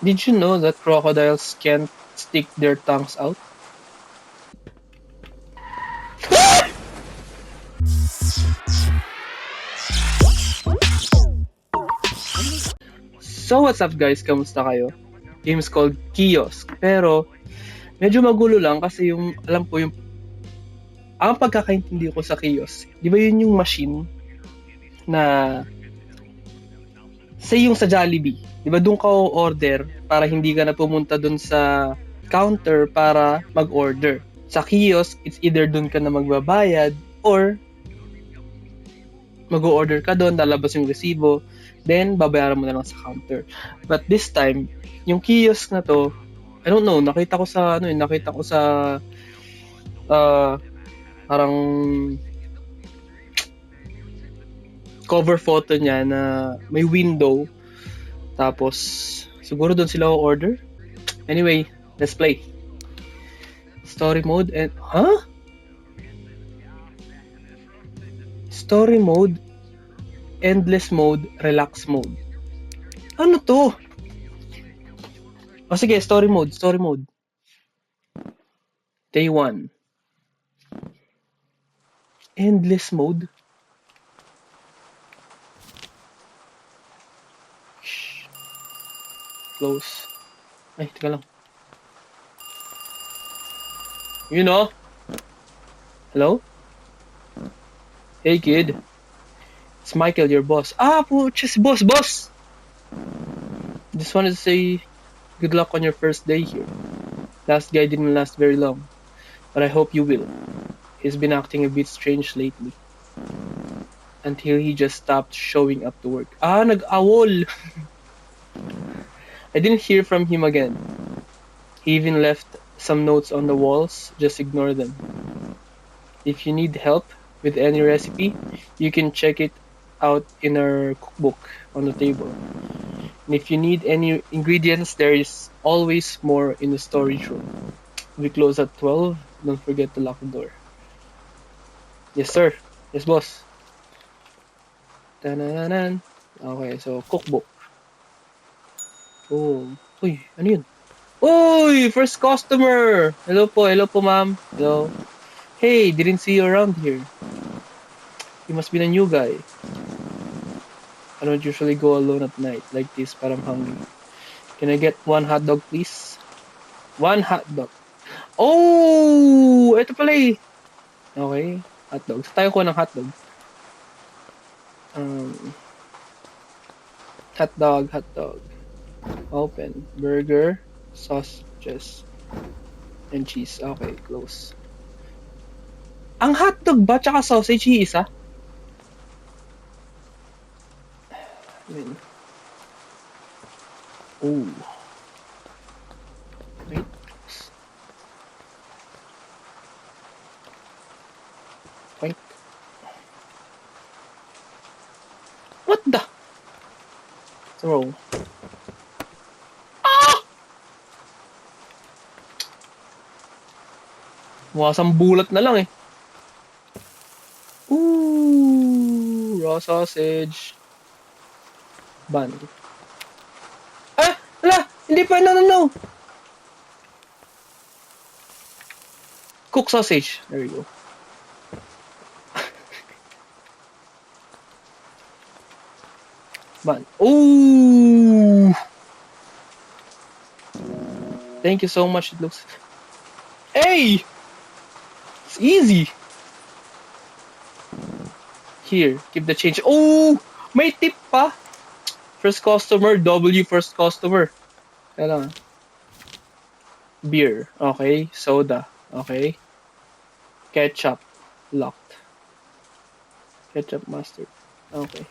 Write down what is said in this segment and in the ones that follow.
Did you know that crocodiles can't stick their tongues out? So what's up guys, kamusta kayo? Game's called Kiosk, pero medyo magulo lang kasi yung, alam ko yung, ang pagkakaintindi ko sa kiosk, di ba yun yung machine na, say yung sa Jollibee, di ba doon ka order para hindi ka na pumunta doon sa counter para mag-order. Sa kiosk, it's either doon ka na magbabayad or mag-order ka doon, lalabas yung resibo, then babayaran mo na lang sa counter. But this time, yung kiosk na to, I don't know, nakita ko sa uh, parang cover photo niya na may window, tapos siguro doon sila order. Anyway, let's play. Story mode and Story mode, endless mode, relax mode. Ano to? O sige, story mode. Day 1. Endless mode. Shh. Close. Ay, teka lang. You know? Hello? Hey kid. It's Michael, your boss. Ah, just boss. Just wanted to say good luck on your first day here. Last guy didn't last very long, but I hope you will. He's been acting a bit strange lately. Until he just stopped showing up to work. Ah, nag-awol! I didn't hear from him again. He even left some notes on the walls, just ignore them. If you need help with any recipe, you can check it out in our cookbook on the table. And if you need any ingredients, there is always more in the storage room. We close at 12. Don't forget to lock the door. Yes, sir. Yes, boss. Tananan. Okay, so cookbook. Oh, uy, ano yun? Uy, first customer! Hello po ma'am. Hello. Hey, didn't see you around here. You must be the new guy. I don't usually go alone at night like this, but I'm hungry. Can I get one hot dog, please? One hot dog. Oh! Ito pala eh. Okay, hot dog. So tayo ko ng hot dog. Um, hot dog. Open. Burger, sausages, and cheese. Okay, close. Ang hotdog ba tsaka sausage isa? Ayan. Oh. Wait. Wait. What the? Throw. Ah! Wasang bulat na lang eh. Ooh, raw sausage. Bun. Ah! Wala! Hindi pa, no. Cook sausage. There you go. Bun. Ooh! Thank you so much. It looks... Hey! It's easy. Here, keep the change. Oh! May tip pa! First customer, W first customer. Kailangan. Beer. Okay. Soda. Okay. Ketchup. Locked. Ketchup mustard. Okay.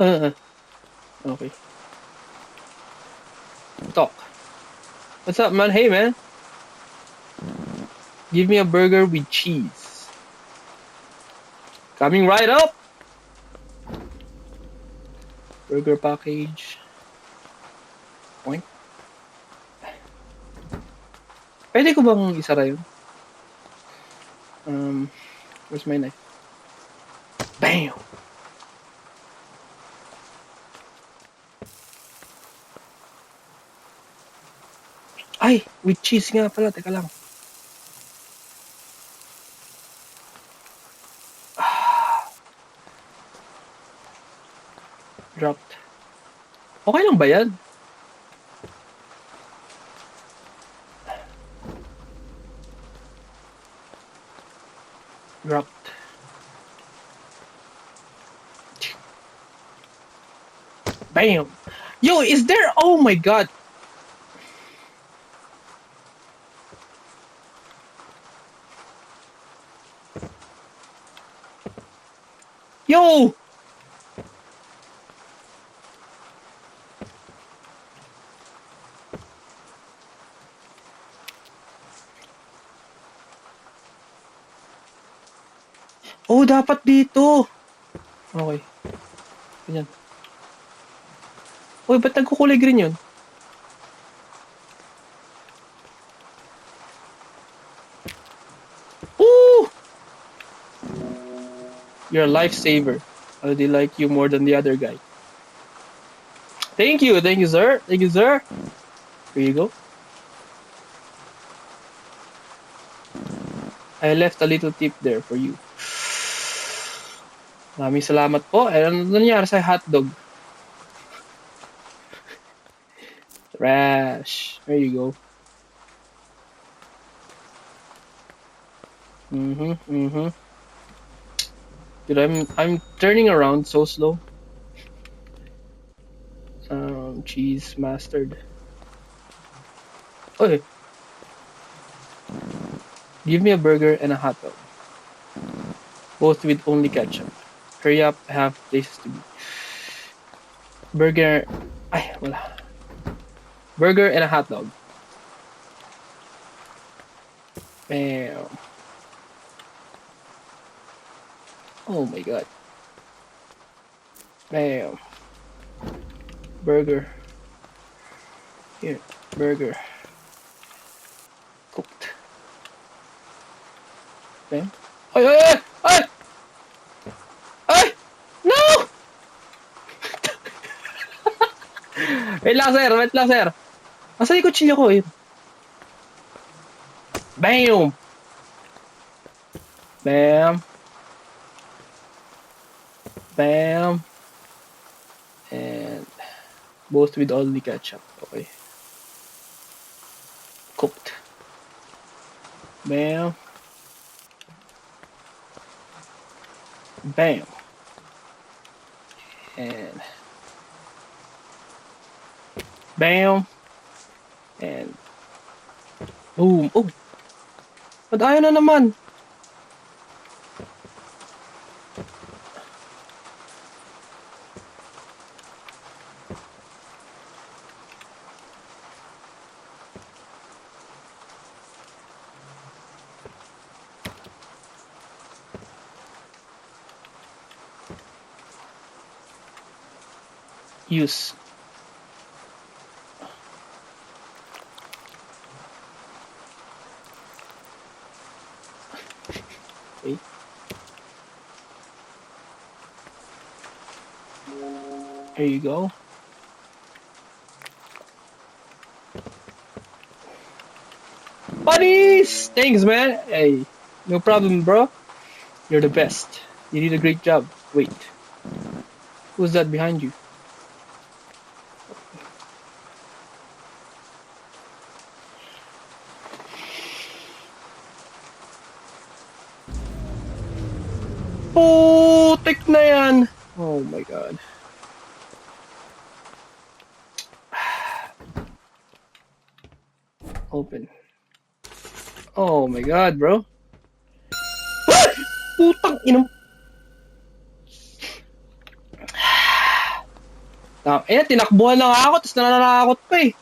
Okay. Talk. What's up, man? Hey, man. Give me a burger with cheese. Coming right up! Burger package. Point. Pwede ko bang isara yun? Where's my knife? Bam! Ay, with cheese nga pala. Teka lang. Dropped. Okay lang ba yan? Dropped. Bam! Yo, is there... Oh my god! Yo! Oh, dapat dito. Okay. Ganyan. Uy, ba't nagkukulay green yun? Ooh! You're a lifesaver. I do like you more than the other guy. Thank you, sir. Thank you, sir. Here you go. I left a little tip there for you. Maraming salamat po. Ano nangyari sa hotdog? Trash. There you go. Dude, I'm turning around so slow. Cheese mustard. Okay. Give me a burger and a hot dog. Both with only ketchup. Hurry up, I have places to be. Burger. Ay, wala. Burger and a hot dog. Bam. Oh my god. Bam. Burger. Here, burger. Cooked. Bam. Ay, ay, ay! Ay! Ay! No! Wait lang, sir. Nasaan yung kutsilyo ko eh? Bam! Bam! Bam! And both with only ketchup. Okay. Cooked. Bam! Bam! And bam! And boom! Oh! Ba't ayaw na naman? Use. Okay. There you go. Buddies! Thanks, man. Hey, no problem, bro. You're the best. You did a great job. Wait. Who's that behind you? Putik na yan! Oh my god. Open. Oh my god, bro. Ah! Putang inang... Tinakbuhan lang ako, tapos nananakot pa eh.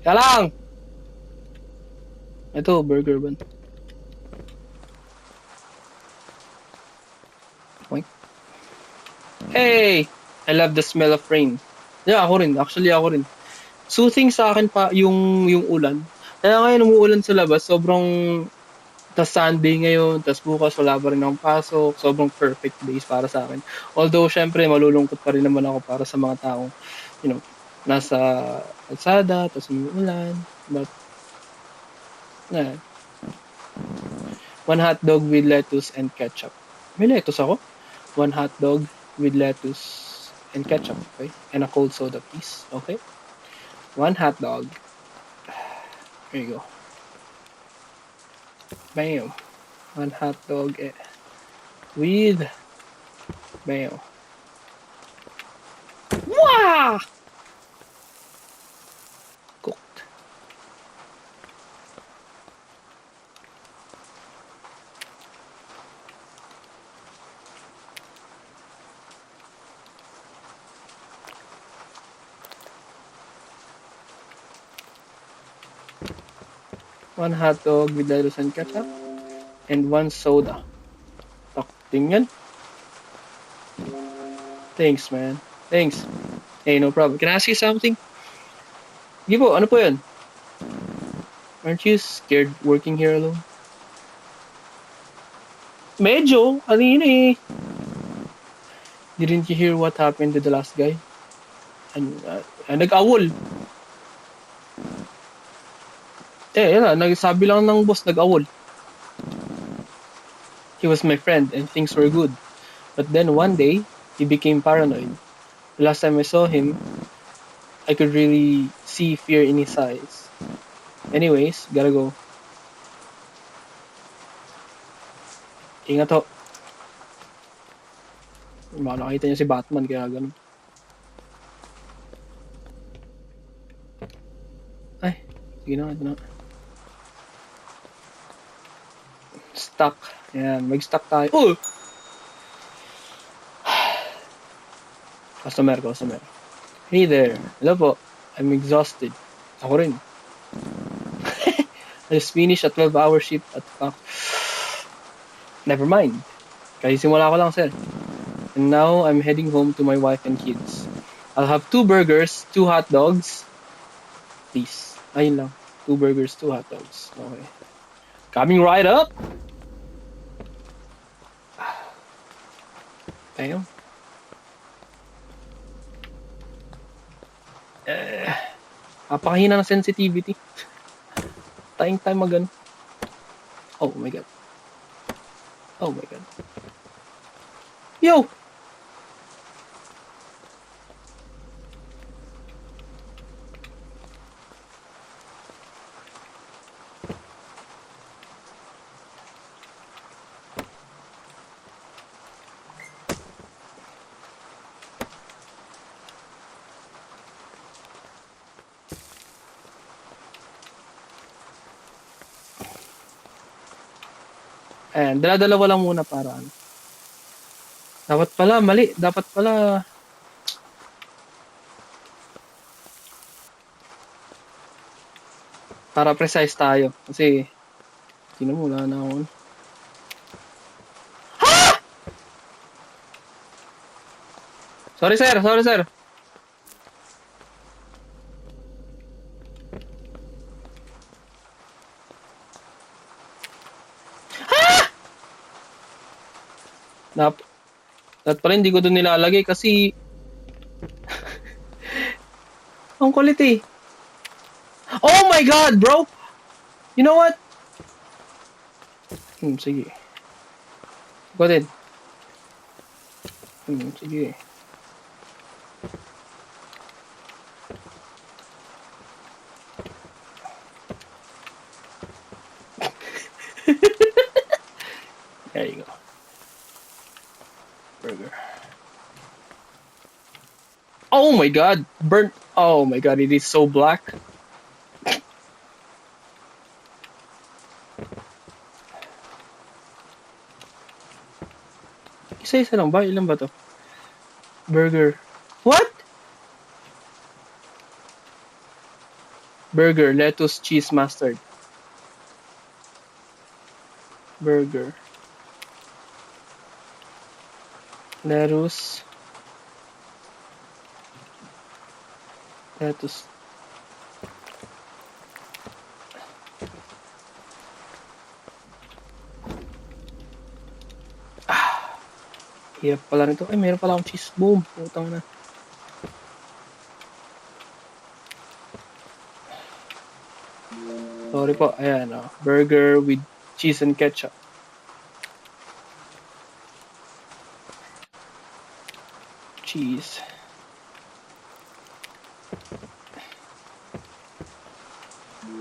Kaya lang! Ito, burger bun. Oink. Hey! I love the smell of rain. Yeah, ako rin. Actually, ako rin. Soothing sa akin pa yung ulan. Kaya ngayon umuulan sa labas, sobrang Tas Sunday ngayon, tas bukas wala pa rin akong pasok. Sobrang perfect days para sa akin. Although, syempre, malulungkot pa rin naman ako para sa mga taong, nasa kalsada, tas umuulan. But, yeah. One hot dog with lettuce and ketchup. May lettuce ako? One hot dog with lettuce and ketchup, okay? And a cold soda, please, okay? One hot dog. There you go. Bam. One hot dog with bam. Wow! Cooked. One hot dog with lettuce and ketchup. And one soda. Takting yan. Thanks, man. Thanks. Hey, no problem. Can I ask you something? Gibo, ano po yun? Aren't you scared working here alone? Medyo. Kanina eh. Didn't you hear what happened to the last guy? Nag-awol. Yun na. Nagsabi lang ng boss, nag-awol. He was my friend and things were good. But then one day, he became paranoid. The last time I saw him, I could really see fear in his eyes. Anyways, gotta go. Ingat ho. Baka nakita niya si Batman, kaya ganun. Ay, sige na, ito na. Stuck. Ayan, mag-stuck tayo. Oh! Customer. Hey there. Hello po. I'm exhausted. Ako rin. I just finished a 12-hour shift at Never mind. Kasi simula ko lang, sir. And now, I'm heading home to my wife and kids. I'll have 2 burgers, 2 hot dogs. Please. Ayun lang. 2 burgers, 2 hot dogs. Okay. Coming right up! Ayun. Napakahina ng sensitivity. Time mag-ano. Oh my god. Oh my god. Yo! Ayan, dala-dalawa lang muna para ano. Dapat pala, mali. Dapat pala. Para precise tayo. Kasi, sino mo, wala na ako. Ha! Sorry, sir. Dapat pala hindi ko doon nilalagay kasi ang kulit eh. Oh my god, bro! You know what? Sige. Go ahead. Sige. There you go. Burger. Oh my god! Burnt. Oh my god, it is so black. Isa-isa lang ba? Ilan ba to? Burger. What? Burger, lettuce, cheese, mustard. Burger. Lettuce. Hirap pala nito. Ay, meron pala akong cheese. Boom. Putang na. Sorry po. Ayan, burger with cheese and ketchup. Cheese.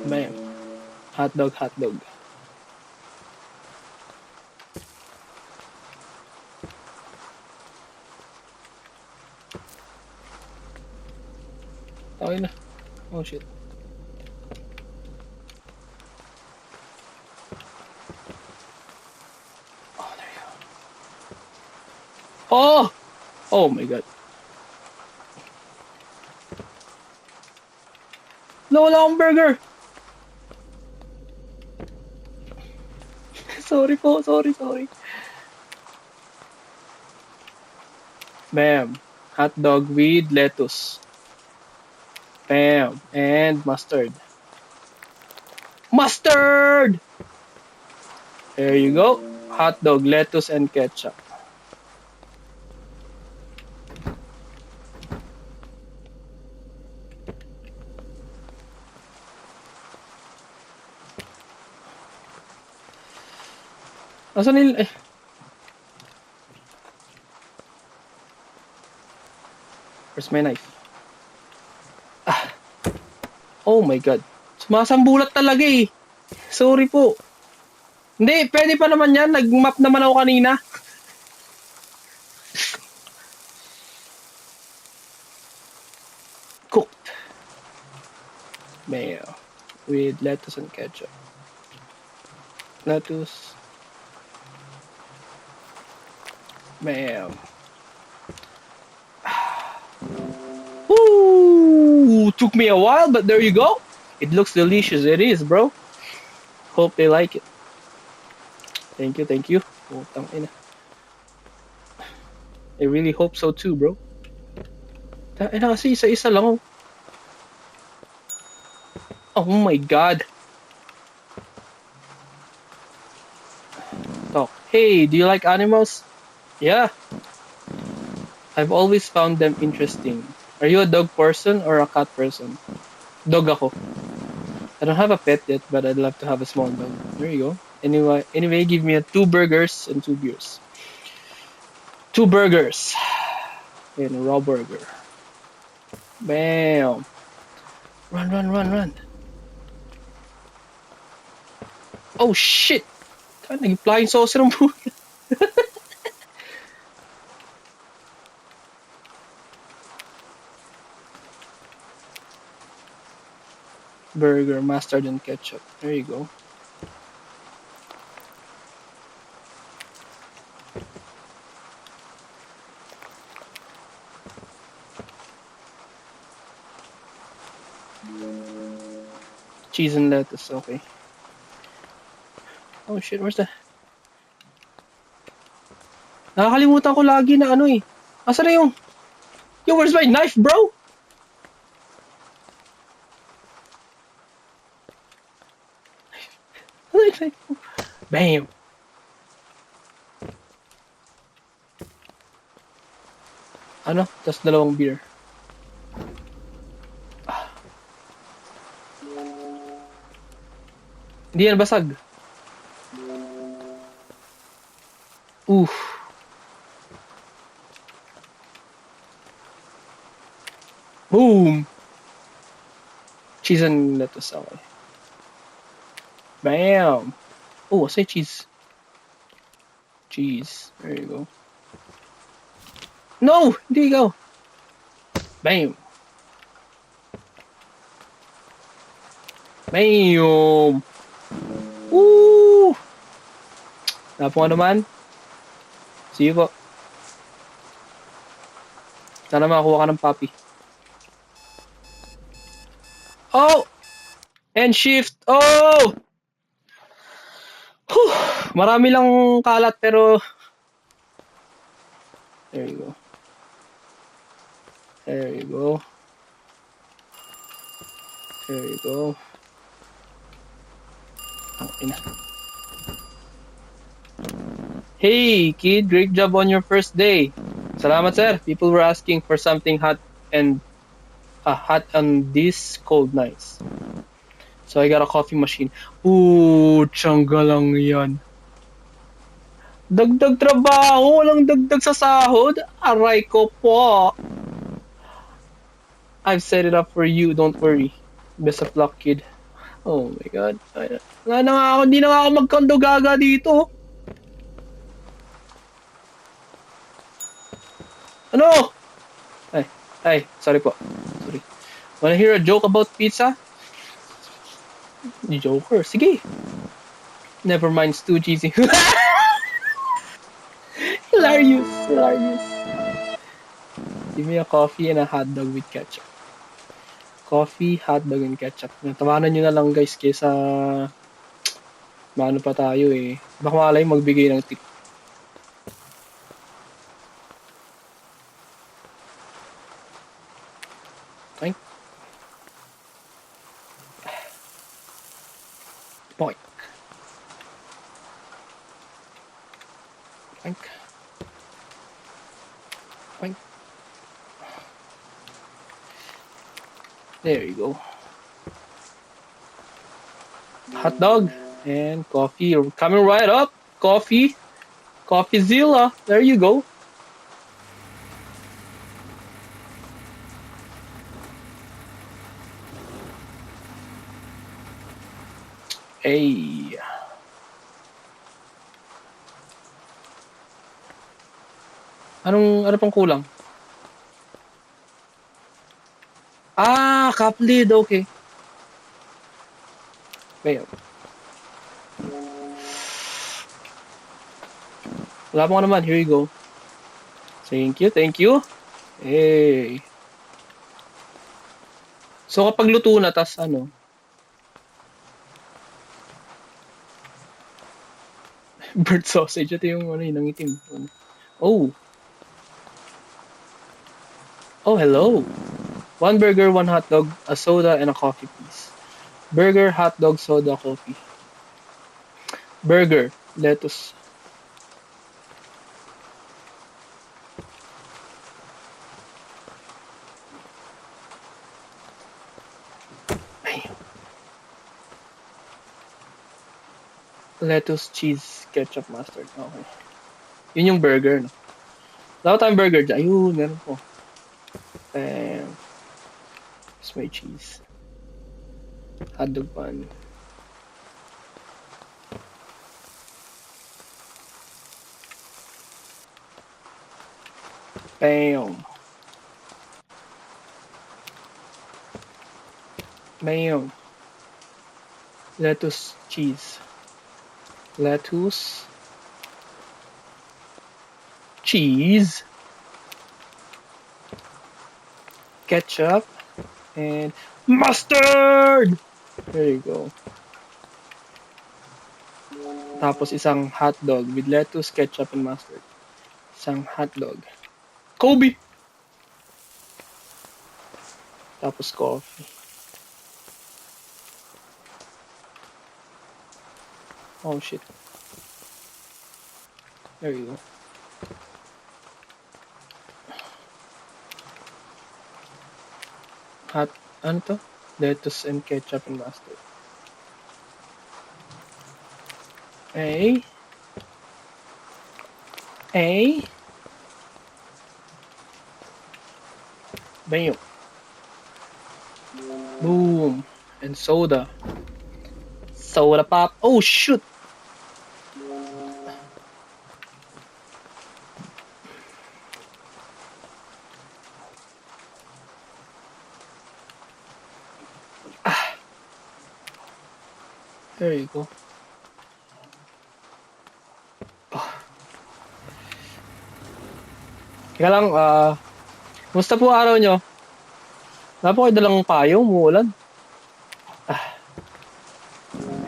Bam. Hot dog, hot dog. Okay na. Oh, shit. Oh, there you go. Oh! Oh my god. No, wala akong burger! Sorry po, sorry. Bam. Hot dog with lettuce. Bam. And mustard. Mustard! There you go. Hot dog, lettuce, and ketchup. Asan nila? Where's my knife? Ah. Oh my god. Sumasambulat talaga eh. Sorry po. Hindi, pwede pa naman yan. Nag-map naman ako kanina. Cooked. Mayo. With lettuce and ketchup. Lettuce. Mayo. Ooh, took me a while, but there you go. It looks delicious. It is, bro. Hope they like it. Thank you. Putang ina. I really hope so too, bro. Ina kasi isa-isa lang. Oh my god. Talk. Hey, do you like animals? Yeah. I've always found them interesting. Are you a dog person or a cat person? Dog ako. I don't have a pet yet, but I'd love to have a small dog. There you go. Anyway, give me 2 burgers and 2 beers. 2 burgers and a raw burger. Bam. Run. Oh shit. Naging flying saucer ang puta. Burger, mustard, and ketchup. There you go. Cheese and lettuce, okay. Oh shit, where's the... Nakakalimutan ko lagi na ano eh. Asa na yung... Yo, where's my knife, bro? Bam! Ano? Tas 2 beer. Hindi yan basag. Oof. Boom! Cheese and lettuce, okay. Bam! Oh, I say cheese. Cheese. There you go. No! Hindi ikaw. Bam! Bam! Woo! Napo nga naman. See you po. Sana makakuha ka ng puppy. Oh! And shift. Oh! Whew! Marami lang kalat pero... There you go. There you go. There you go. Oh, ina. Hey, kid, great job on your first day. Salamat, sir. People were asking for something hot and hot on these cold nights. So I got a coffee machine. Ooh, tiyangga lang yan. Dagdag trabaho, walang dagdag sa sahod. Aray ko po. I've set it up for you, don't worry. Best of luck, kid. Oh my god. Wala na nga ako, hindi na nga ako magkondo gaga dito. Ano? Ay, sorry po. Sorry. Wanna hear a joke about pizza? Joker, sige. Never mind, it's too cheesy. Hilarious, hilarious. Give me a coffee and a hot dog with ketchup. Coffee, hot dog, and ketchup. Tawanan nyo na lang guys kaysa maano pa tayo eh. Baka malay magbigay ng tip. Ay. Boink. Boink. Boink. There you go. Hot dog and coffee. Coming right up. Coffee. Coffeezilla. There you go. Hey. Ano pang kulang? Cup lid. Okay. Wait. Wala mo naman. Here you go. Thank you, thank you. Hey. So kapag luto na, tas ano? Bird sausage. Ito yung ano, yung nangitim. Oh. Oh, hello. 1 burger, 1 hot dog, a soda, and a coffee, please. Burger, hot dog, soda, coffee. Burger, lettuce. Lettuce, cheese, ketchup, mustard. Okay. Yun yung burger, no? Wala tayong burger dyan. Ayun, meron po. Here's my cheese. Hot dog bun. Bam. Bam. Lettuce, cheese. Lettuce. Cheese. Ketchup. And mustard! There you go. Tapos isang hot dog with lettuce, ketchup, and mustard. Isang hot dog. Kobe! Tapos coffee. Oh shit. There you go. Hot, ano to? Lettuce and ketchup and mustard. Hey. Hey. Bam. Boom. And soda. Soda pop. Oh shoot. There you go. Teka lang, kumusta po araw nyo? Wala po kayo dalang payong, umuulan.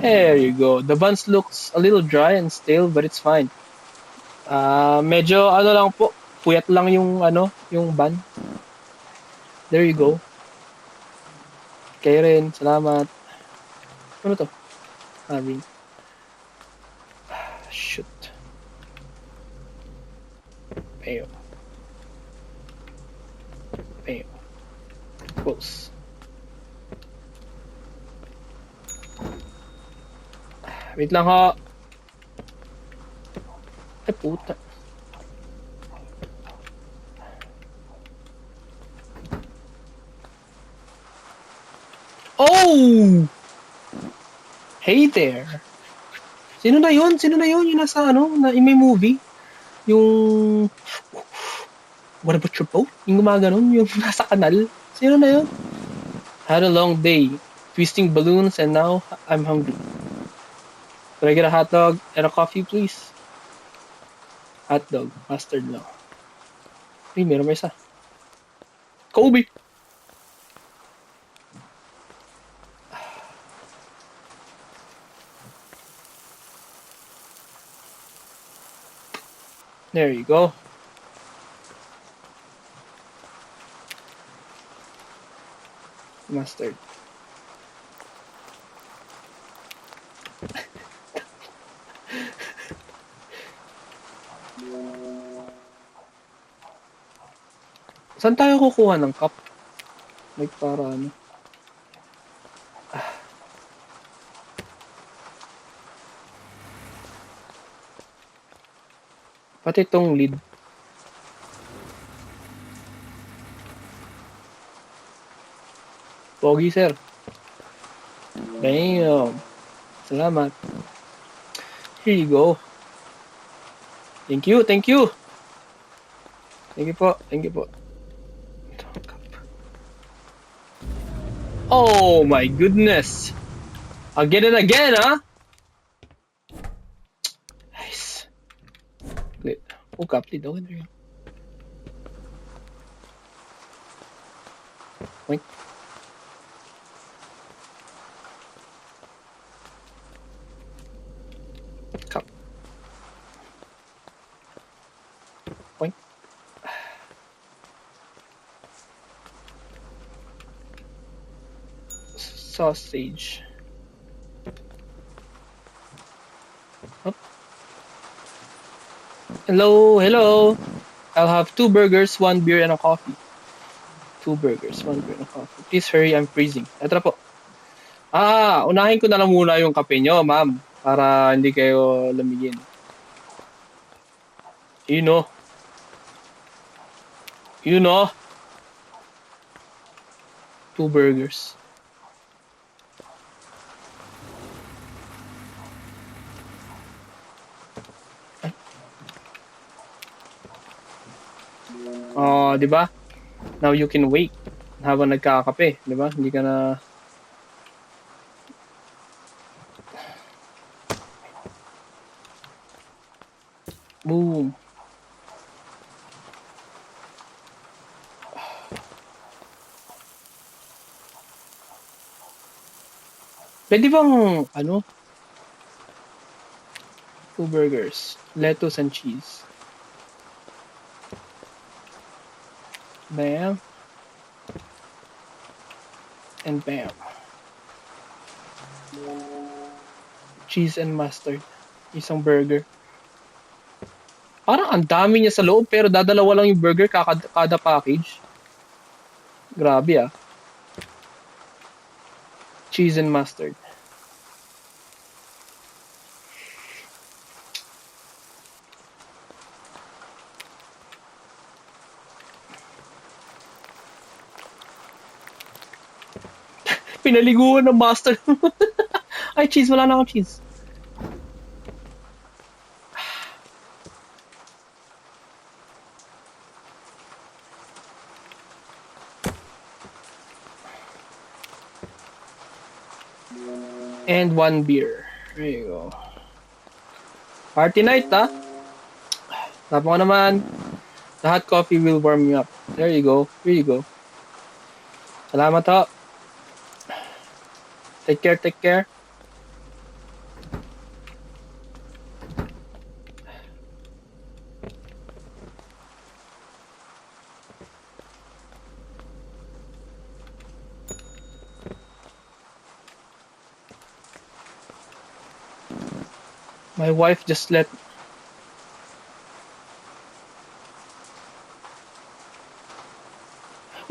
There you go. The buns looks a little dry and stale, but it's fine. Medyo ano lang po, puyat lang yung ano, yung bun. There you go. Kayo rin, salamat. Ano to? Shoot. Bam. Bam. Close. Wait lang ho. Ay, puta. Oh! Hey there. Sino na yun? Sino na yun? Yung nasa ano? Yung may movie? Yung... What about your boat? Yung gumaganon? Yung nasa kanal? Sino na yun? Had a long day. Twisting balloons and now I'm hungry. Could I get a hot dog and a coffee, please? Hot dog. Mustard lang. Uy, meron pa isa. Kobe! There you go. Mustard. Saan tayo kukuha ng cup? Like para ano? Pati itong lid. Pogi, sir. Damn. Salamat. Here you go. Thank you, thank you. Thank you po, thank you po. Oh my goodness. Again and again, huh? Nice. Wait. Oh, kapli daw. Wait. Cup. Wait. Sausage. Up. Hello, hello. I'll have 2 burgers, 1 beer, and a coffee. 2 burgers, 1 beer, and a coffee. Please hurry, I'm freezing. Eto na po. Unahin ko na lang muna yung kape nyo, ma'am. Para hindi kayo lamigin. You know. You know. 2 burgers. Oh, di ba? Now you can wait habang nagkakape, di ba? Hindi ka na boom. Pwede bang ano? 2 burgers, lettuce and cheese. Bam. And bam. Cheese and mustard. Isang burger. Parang ang dami niya sa loob pero dadalawa lang yung burger kada package. Grabe ah. Cheese and mustard. Pinaliguan ng mustard. Ay, cheese. Wala na akong cheese. And 1 beer. There you go. Party night, ha? Tapos ko naman. The hot coffee will warm you up. There you go. Here you go. Salamat, ho. Take care, take care. My wife just let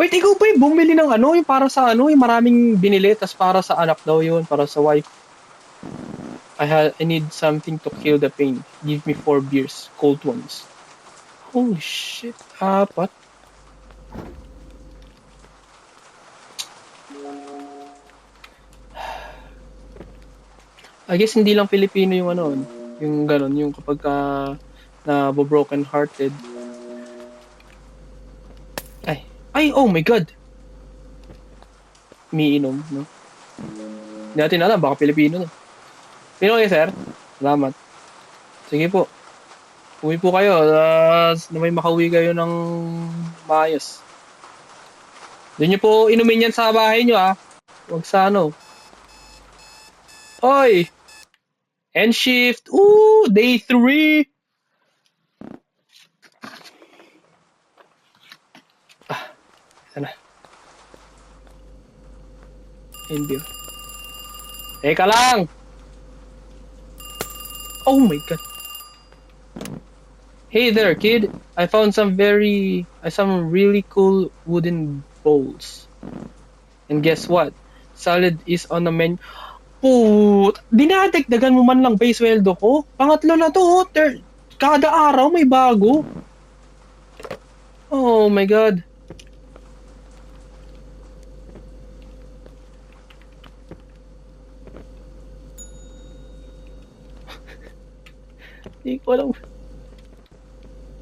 Wait, ikaw ba yung bumili ng ano, yung para sa ano, yung maraming binili, tas para sa anak daw yun, para sa wife. I need something to kill the pain. Give me 4 beers, cold ones. Holy shit, apat. I guess hindi lang Filipino yung ano, yung ganon, yung kapag na broken hearted. Ay, oh my god. Umiinom, no? Hindi natin alam, baka Filipino, no? Pino kayo, sir? Salamat. Sige po. Uwi po kayo, na may makauwi kayo ng maayos. Doon nyo po inumin yan sa bahay nyo, ah. Huwag sa ano. Oy! End shift! Ooh! Day 3! Ah, sana. End beer. Teka lang! Oh my god. Hey there, kid. I found some really cool wooden bowls. And guess what? Salad is on the menu. Put, dinadagdagan mo man lang ba yung sweldo ko? Pangatlo na to, oh. Kada araw may bago. Oh my god. Hindi ko alam.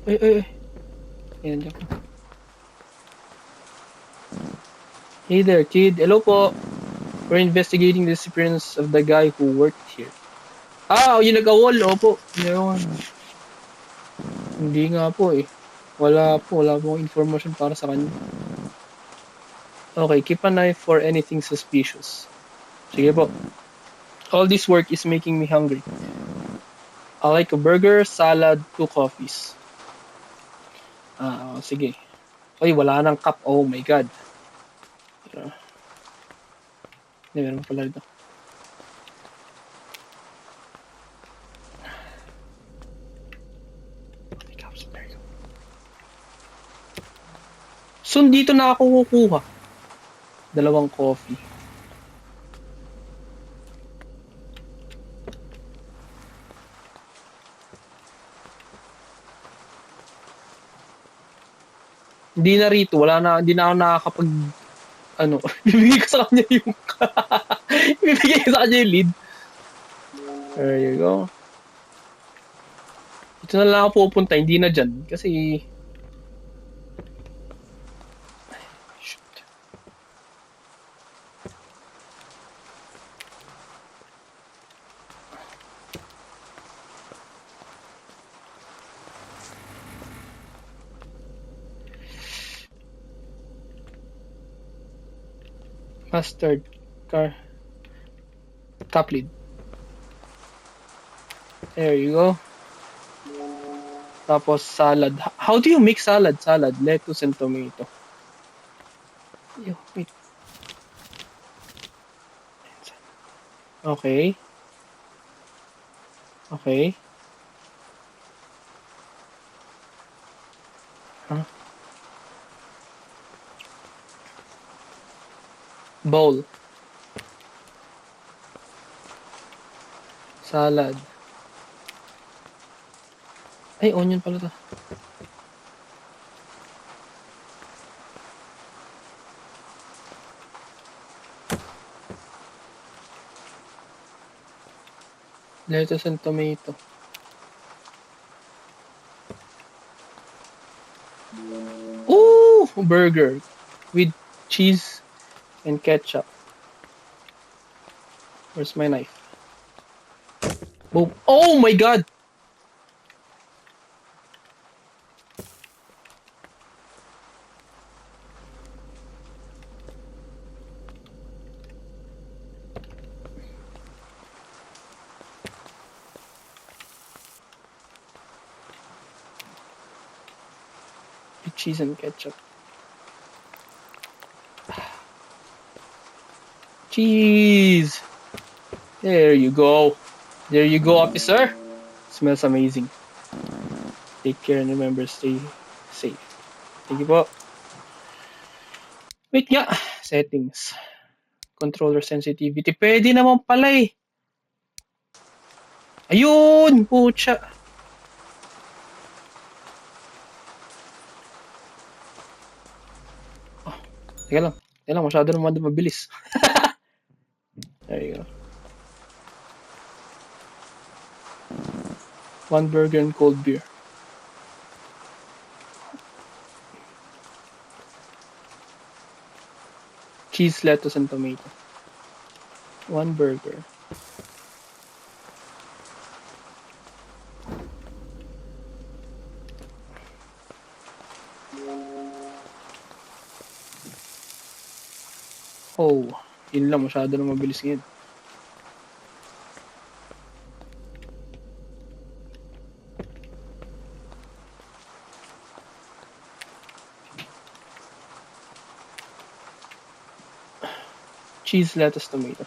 Ay. Ayan, dyan. Hey there, kid. Hello po. We're investigating the disappearance of the guy who worked here. Yung nag-wall. Opo. Yun. Hindi nga po eh. Wala po information para sa kanya. Okay, keep an eye for anything suspicious. Sige po. All this work is making me hungry. I like a burger, salad, 2 coffees. Sige. Ay, wala nang cup. Oh my god. Hindi, meron pala dito. So, dito na ako kukuha. 2 coffee. Hindi na rito. Hindi na ako nakakapag bibigay ko sa kanya yung bibigay ko sa kanya yung lead. There you go. Ito na lang ako pupunta, hindi na dyan. Kasi shoot. Mustard car top lead. There you go. Tapos salad. How do you make salad? Salad, lettuce and tomato. Wait. Okay. Huh? Bowl. Salad. Ay, onion pala to. Lettuce and tomato. Ooh, burger with cheese and ketchup. Where's my knife? Boom. Oh my god! With cheese and ketchup. Cheese! There you go. There you go, officer. Smells amazing. Take care and remember, stay safe. Thank you po. Wait nga. Settings. Controller sensitivity. Pwede naman pala eh. Ayun! Pucha. Oh, teka lang. Teka lang. Masyado naman mabilis. There you go. One burger and cold beer. Cheese, lettuce, and tomato. One burger. Oh, yun lang. Masyado na mabilis ngayon. Cheese, lettuce, tomato.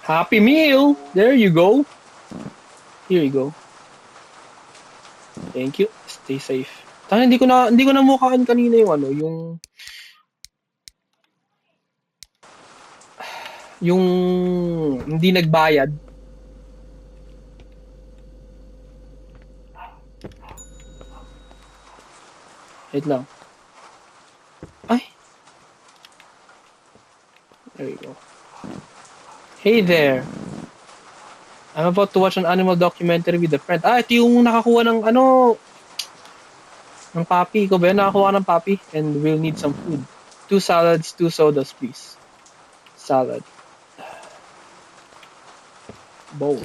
Happy Meal! There you go. Here you go. Thank you. Stay safe. Tanga, hindi ko na mukhaan kanina yung ano, yung hindi nagbayad. Wait lang. Ay. There you go. Hey there. I'm about to watch an animal documentary with a friend. Ah, ito yung nakakuha ng ano, ng papi. Ikaw ba yun nakakuha ng papi? And we'll need some food. 2 salads, 2 sodas, please. Salad. Bowl.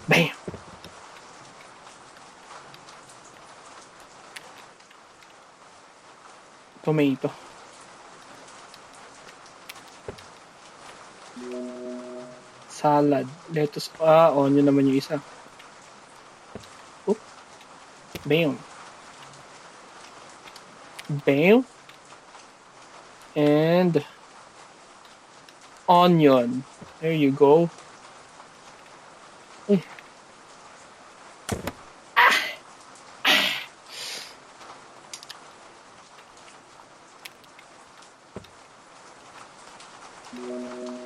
Bam! Tomato. Salad. Lettuce. Ah, onion naman yung isa. Oop. Bam. Bam. And onion. There you go. Uy.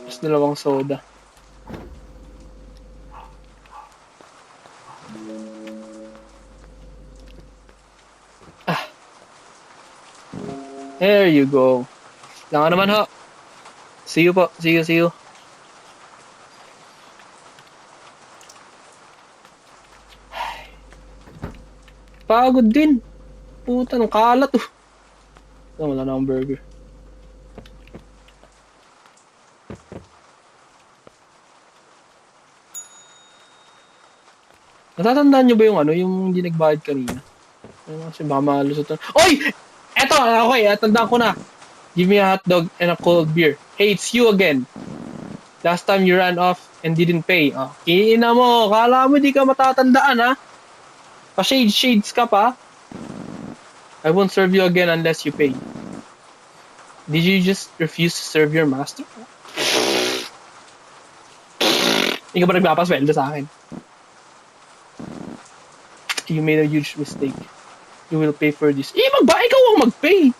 Mas dalawang soda. Ah. There you go. Lang naman ho. See you po. See you, see you. Pagod din. Puta, nung kalat oh. Wala na akong burger. Natatandaan nyo ba yung ano, yung hindi nagbayad kanina? Kasi baka malusot na. Oy! Eto, okay, tandaan ko na. Give me a hot dog and a cold beer. Hey, it's you again. Last time you ran off and didn't pay. Oh, kiina mo. Kala mo di ka matatandaan, ha? Pa-shades ka pa. I won't serve you again unless you pay. Did you just refuse to serve your master? Hindi ka ba nagpapasweldo sa akin? You made a huge mistake. You will pay for this. Ikaw ang mag-pay.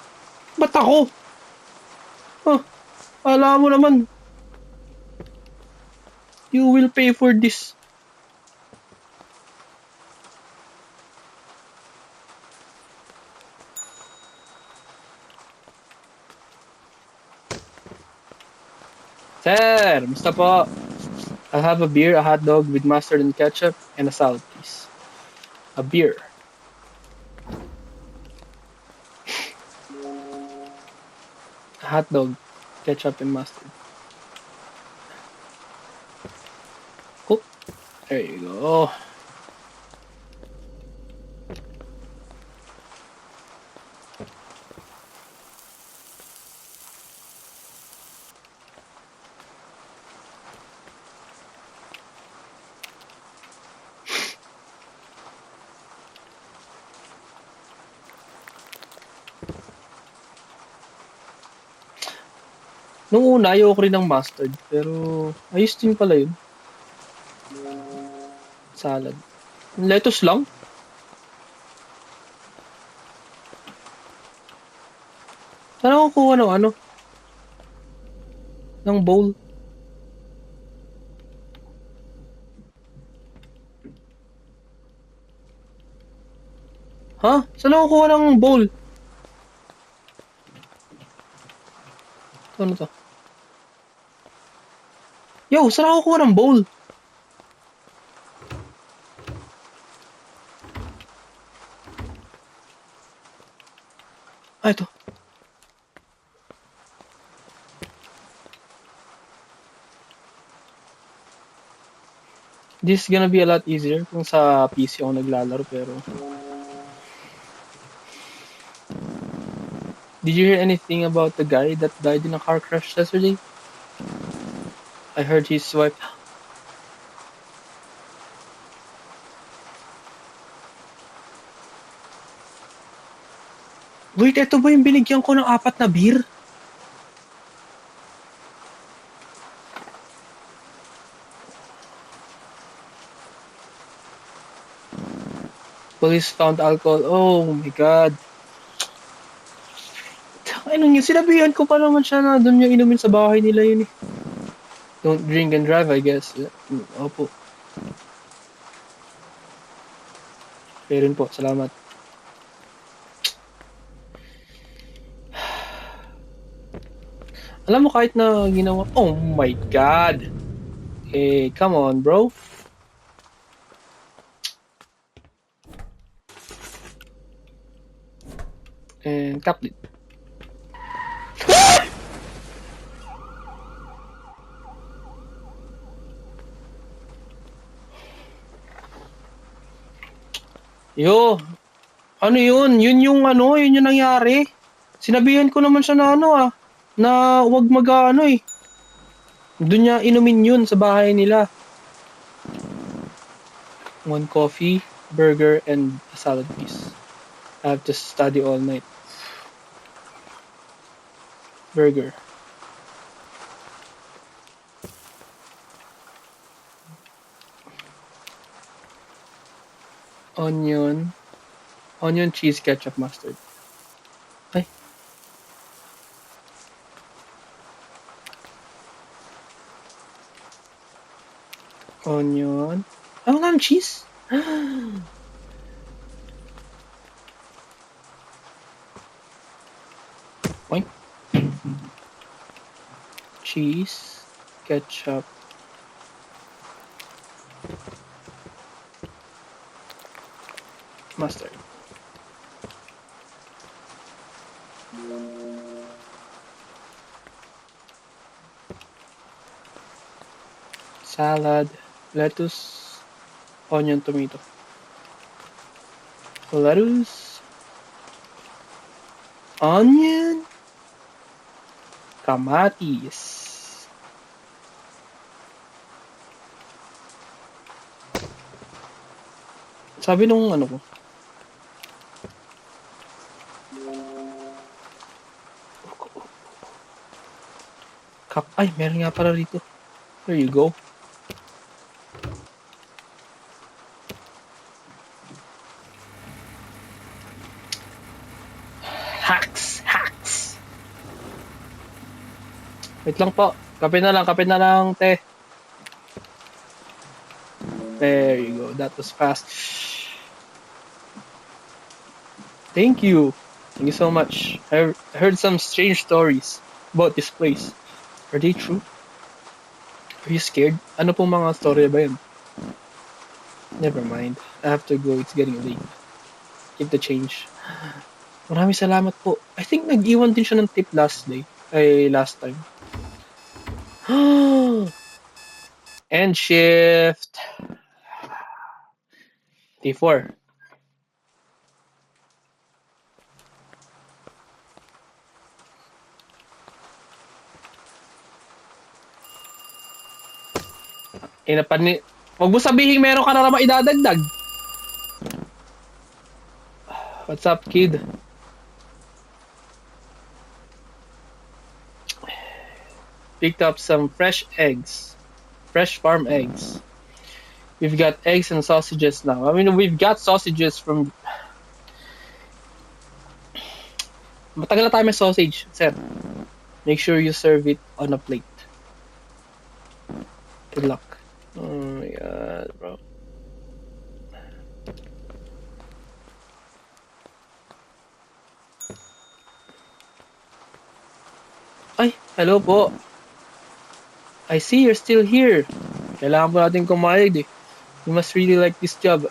Ba't ako? Huh, alam mo naman. You will pay for this. Sir, musta po? I'll have a beer, a hot dog with mustard and ketchup, and a salad, please. A beer. A hot dog, ketchup, and mustard. Cool. There you go. Nung una, ayoko rin ng mustard. Pero, ayos din pala yun. Salad. Lettuce lang? Saan ako kuha ng ano? Ng bowl? Ha? Saan ako kuha ng bowl? Ano to? Yo, saan ako kuha ng bowl? Ah, ito. This is gonna be a lot easier kung sa PC ako naglalaro pero... Did you hear anything about the guy that died in a car crash yesterday? I heard his wife... Wait, ito ba yung binigyan ko ng 4 na beer? Police found alcohol. Oh my god. Ano yun? Sinabihan ko pa naman siya na doon yung inumin sa bahay nila yun eh. Don't drink and drive, I guess. Opo. Kaya rin po, salamat. Alam mo kahit na ginawa... Oh my god! Eh, come on bro. And captain. Yo, ano yun? Yun yung ano, yun yung nangyari. Sinabihan ko naman siya na ano na wag mag-ano eh. Doon niya inumin yun sa bahay nila. 1 coffee, burger, and a salad piece. I have to study all night. Burger. Onion, cheese, ketchup, mustard. Ay. Onion. Ah, wala ng cheese? Oink. Cheese, ketchup. Mustard. Salad, lettuce, onion, tomato. Lettuce, onion, kamatis. Sabi nung ano ko. Cup. Ay, meron nga pala rito. There you go. Hacks! Wait lang po. Kape na lang, te. There you go. That was fast. Thank you. Thank you so much. I heard some strange stories about this place. Are they true? Are you scared? Ano pong mga story ba yun? Never mind. I have to go. It's getting late. Keep the change. Maraming salamat po. I think nag-iwan din siya ng tip last time. End shift. T4. Huwag mo sabihin meron ka na naman idadagdag. What's up, kid? picked up some fresh eggs. Fresh farm eggs. We've got eggs and sausages now. I mean, we've got sausages from... Matagal na tayo may sausage, sir. Make sure you serve it on a plate. Good luck. Oh my god, bro. Ay, hello po. I see you're still here. Kailangan po natin kumayag eh. You must really like this job.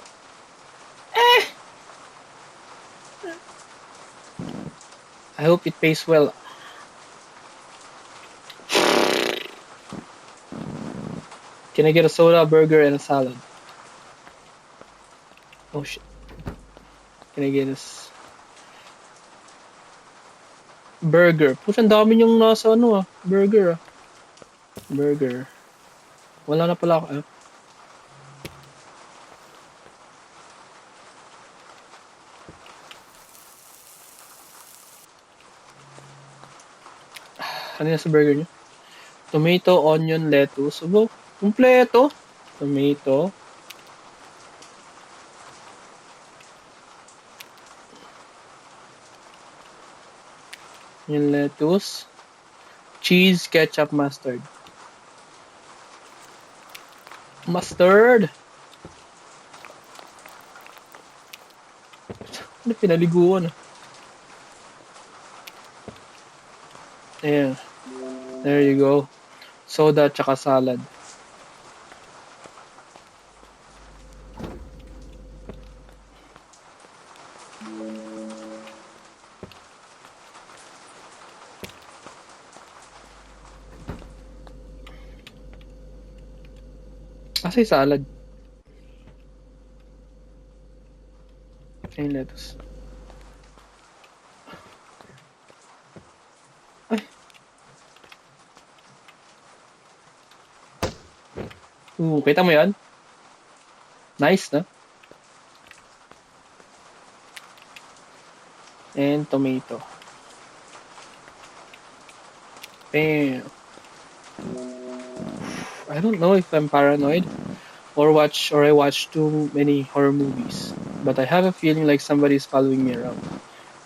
I hope it pays well. Can I get a soda, burger, and a salad? Oh shit. Can I get this? Burger. Puta, ang dami yung nasa ano ah. Burger ah. Burger. Wala na pala ako. Ano yan sa burger niyo? Tomato, onion, lettuce. Abo, kumpleto. Tomato. Onion, lettuce. Cheese, ketchup, mustard. Mustard! Ano pinaliguan ah? Ayan. There you go. Soda tsaka salad. Asa yung salad? Ayun, lettuce. Ay. Kita mo yan? Nice, no? And tomato. Bam. I don't know if I'm paranoid or I watch too many horror movies, but I have a feeling like somebody's following me around.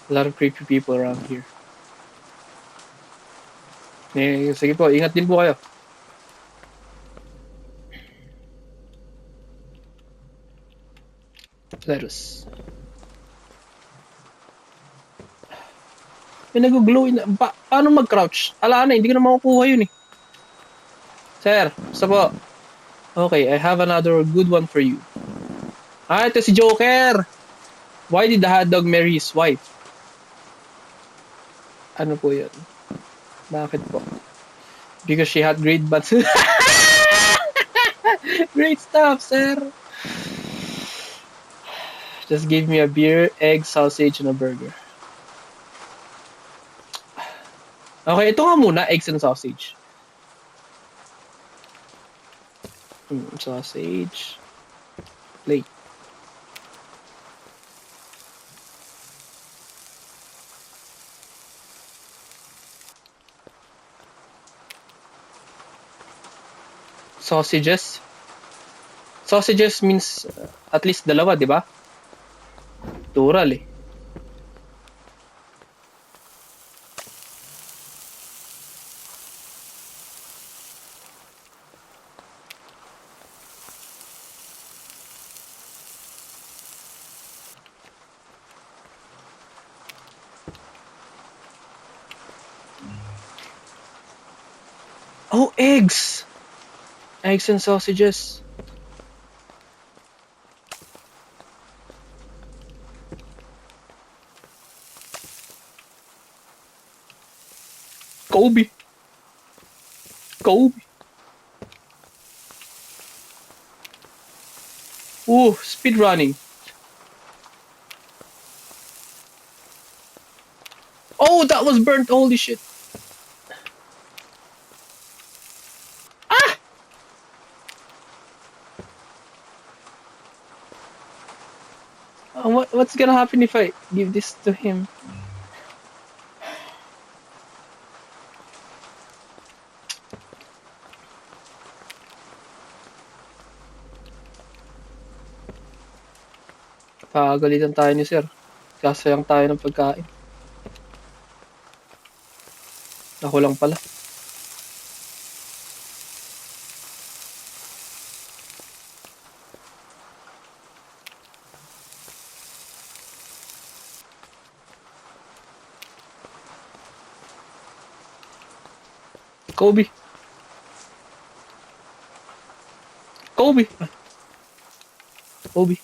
A lot of creepy people around here. Eh, sige po, ingat din po kayo. Lettuce. May nag-glow in... paano mag-crouch? Ala na, hindi ko na makukuha yun eh. Sir, basta po. Okay, I have another good one for you. Ah, ito si Joker! Why did the hotdog marry his wife? Ano po yun? Bakit po? Because she had great butts. Great stuff, sir! Just give me a beer, egg, sausage, and a burger. Okay, ito nga muna, eggs and sausage. Sausage. Plate. Sausages. Sausages means at least dalawa, di ba? Plural eh. Oh, eggs! Eggs and sausages. Kobe. Kobe. Ooh, speed running. Oh, that was burnt. Holy shit. Ah! What's gonna happen if I give this to him? Pagalitan tayo ni sir. Kasayang tayo ng pagkain. Ako lang pala. Kobe. Kobe. Kobe.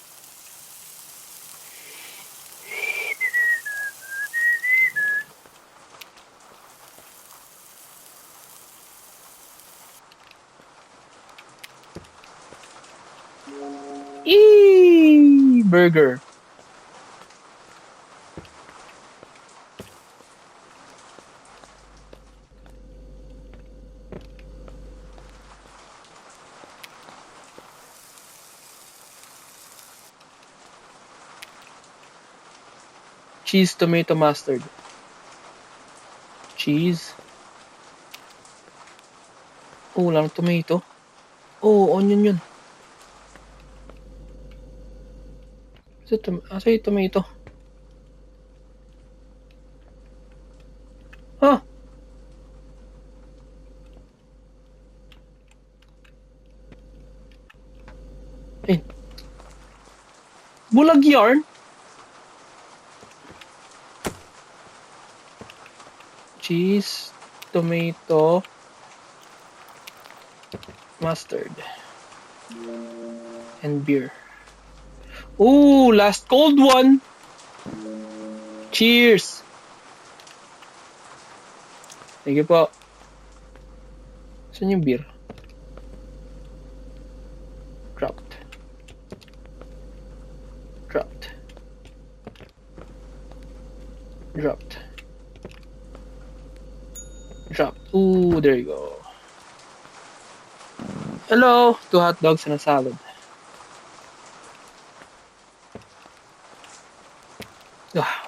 Burger. Cheese, tomato, mustard. Cheese. Oh, lang tomato. Oh, onion yun. Asa yung tomato? Huh? Ayun. Bulag yarn? Cheese, tomato, mustard, and beer. Ooh, last cold one. Cheers. Thank you po. Saan yung beer? Dropped. Dropped. Dropped. Dropped. Ooh, there you go. Hello, 2 hot dogs and a salad.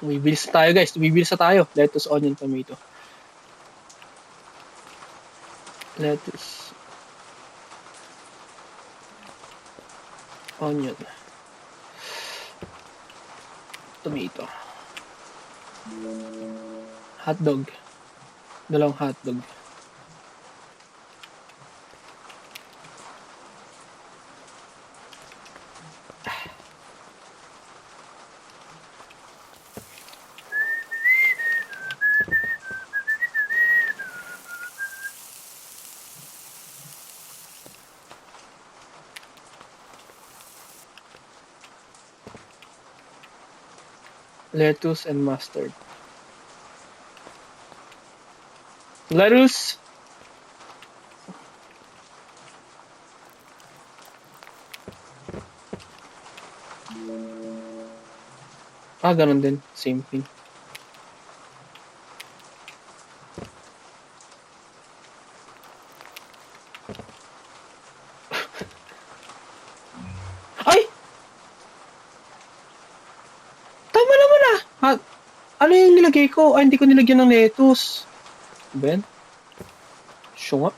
Umibilis na tayo guys. Umibilis na tayo. Lettuce, onion, tomato. Lettuce. Onion. Tomato. Hot dog. Dalawang hot dog. Lettuce and mustard. Lettuce. Ganun din. Same thing. Ay! Tama naman ah! Ano yung nilagay ko? Hindi ko nilagyan ng lettuce. Ben? Siya nga.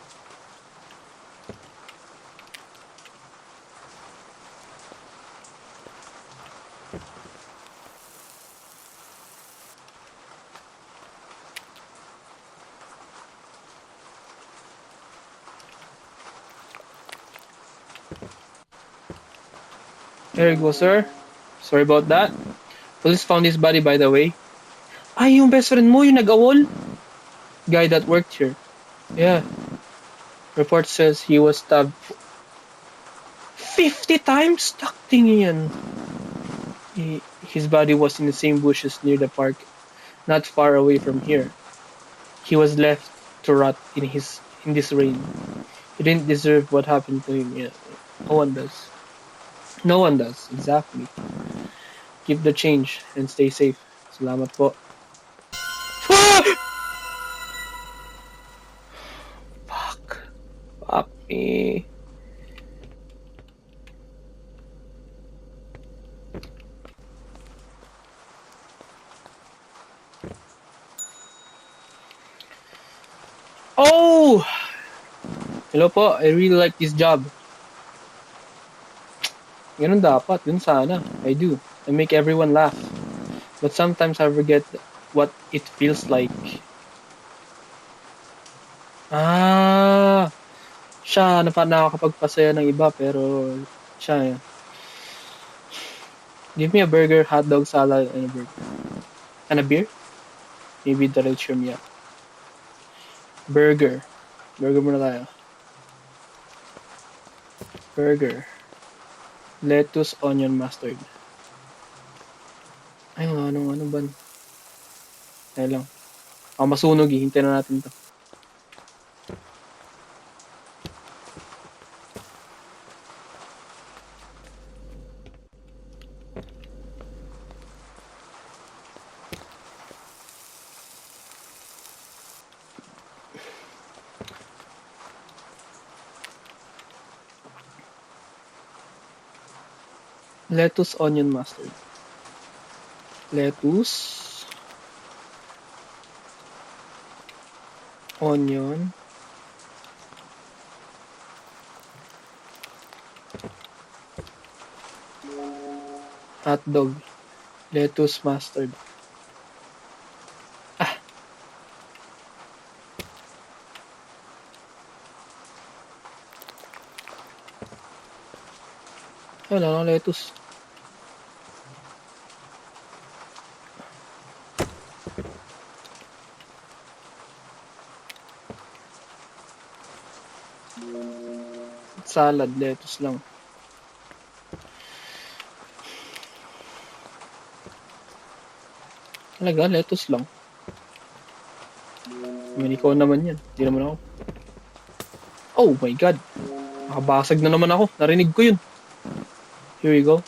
There you go, sir. Sorry about that. Police found his body, by the way. Ay, yung best friend mo, yung nag-awol? Guy that worked here. Yeah. Report says he was stabbed 50 times? Takting yan. His body was in the same bushes near the park, not far away from here. He was left to rot in this rain. He didn't deserve what happened to him. Yeah. No one does. No one does. Exactly. Keep the change and stay safe. Salamat po. Fuck. Fuck me. Oh! Hello po. I really like this job. Ganun dapat. Yun sana. I do. and make everyone laugh. But sometimes I forget what it feels like. Ah, siya nakakapagpasaya ng iba pero siya give me a burger, hot dog, salad, and a burger. And a beer? Maybe that'll cheer me up. Burger. Burger muna tayo. Burger. Lettuce, onion, mustard. Ay, ano ba? Ay lang. Masunog eh. Hintayin na natin to. Lettuce, onion, mustard. Lettuce, onion, hot dog, lettuce, mustard. Ah, wala na lettuce. Salad, lettuce lang. Talaga, lettuce lang. Ikaw naman yan. Hindi naman ako. Oh my god. Nakabasag na naman ako. Narinig ko yun. Here we go.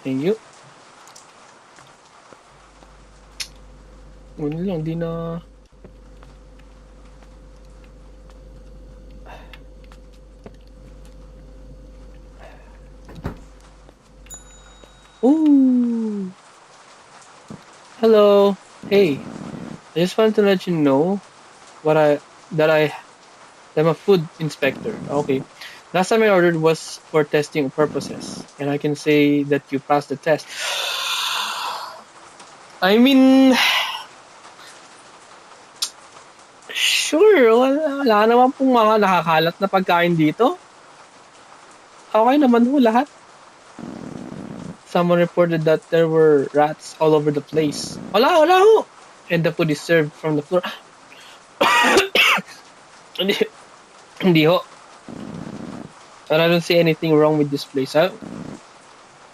Thank you. Ano lang, di na... Ooh. Hello. Hey. I just wanted to let you know that I'm a food inspector. Okay. Last time I ordered was for testing purposes, and I can say that you passed the test. I mean, sure, wala naman pong mga nakakalat na pagkain dito. Okay naman ho lahat. Someone reported that there were rats all over the place. Wala ho. And the food is served from the floor. Hindi, hindi ho. And I don't see anything wrong with this place.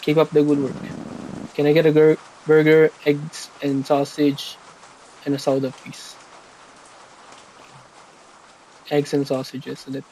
Keep up the good work. Can I get a burger, eggs, and sausage, and a soda, please? Eggs and sausages. So that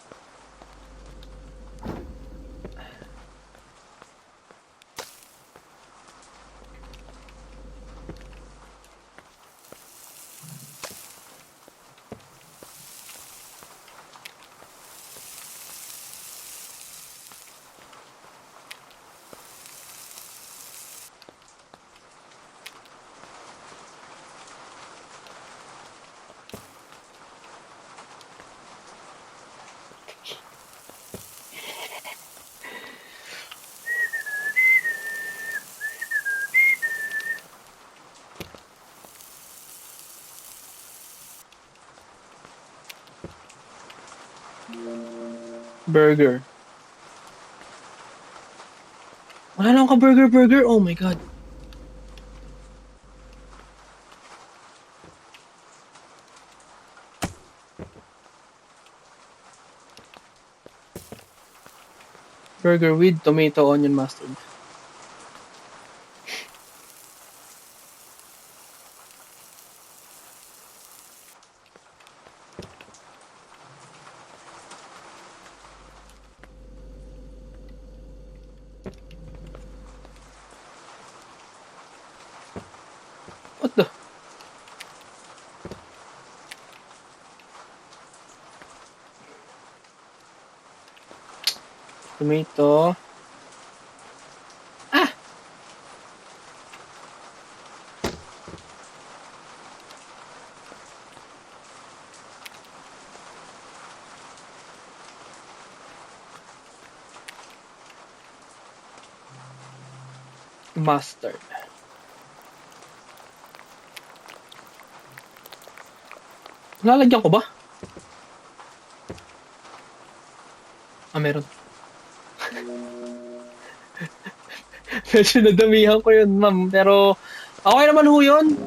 burger. Wala na akong burger. Oh my god. Burger with tomato, onion, mustard. What the? Tomato. Ah! Mustard. Lalagyan ko ba? Meron. Medyo nadamihan ko yun, ma'am. Pero, okay naman ho yun.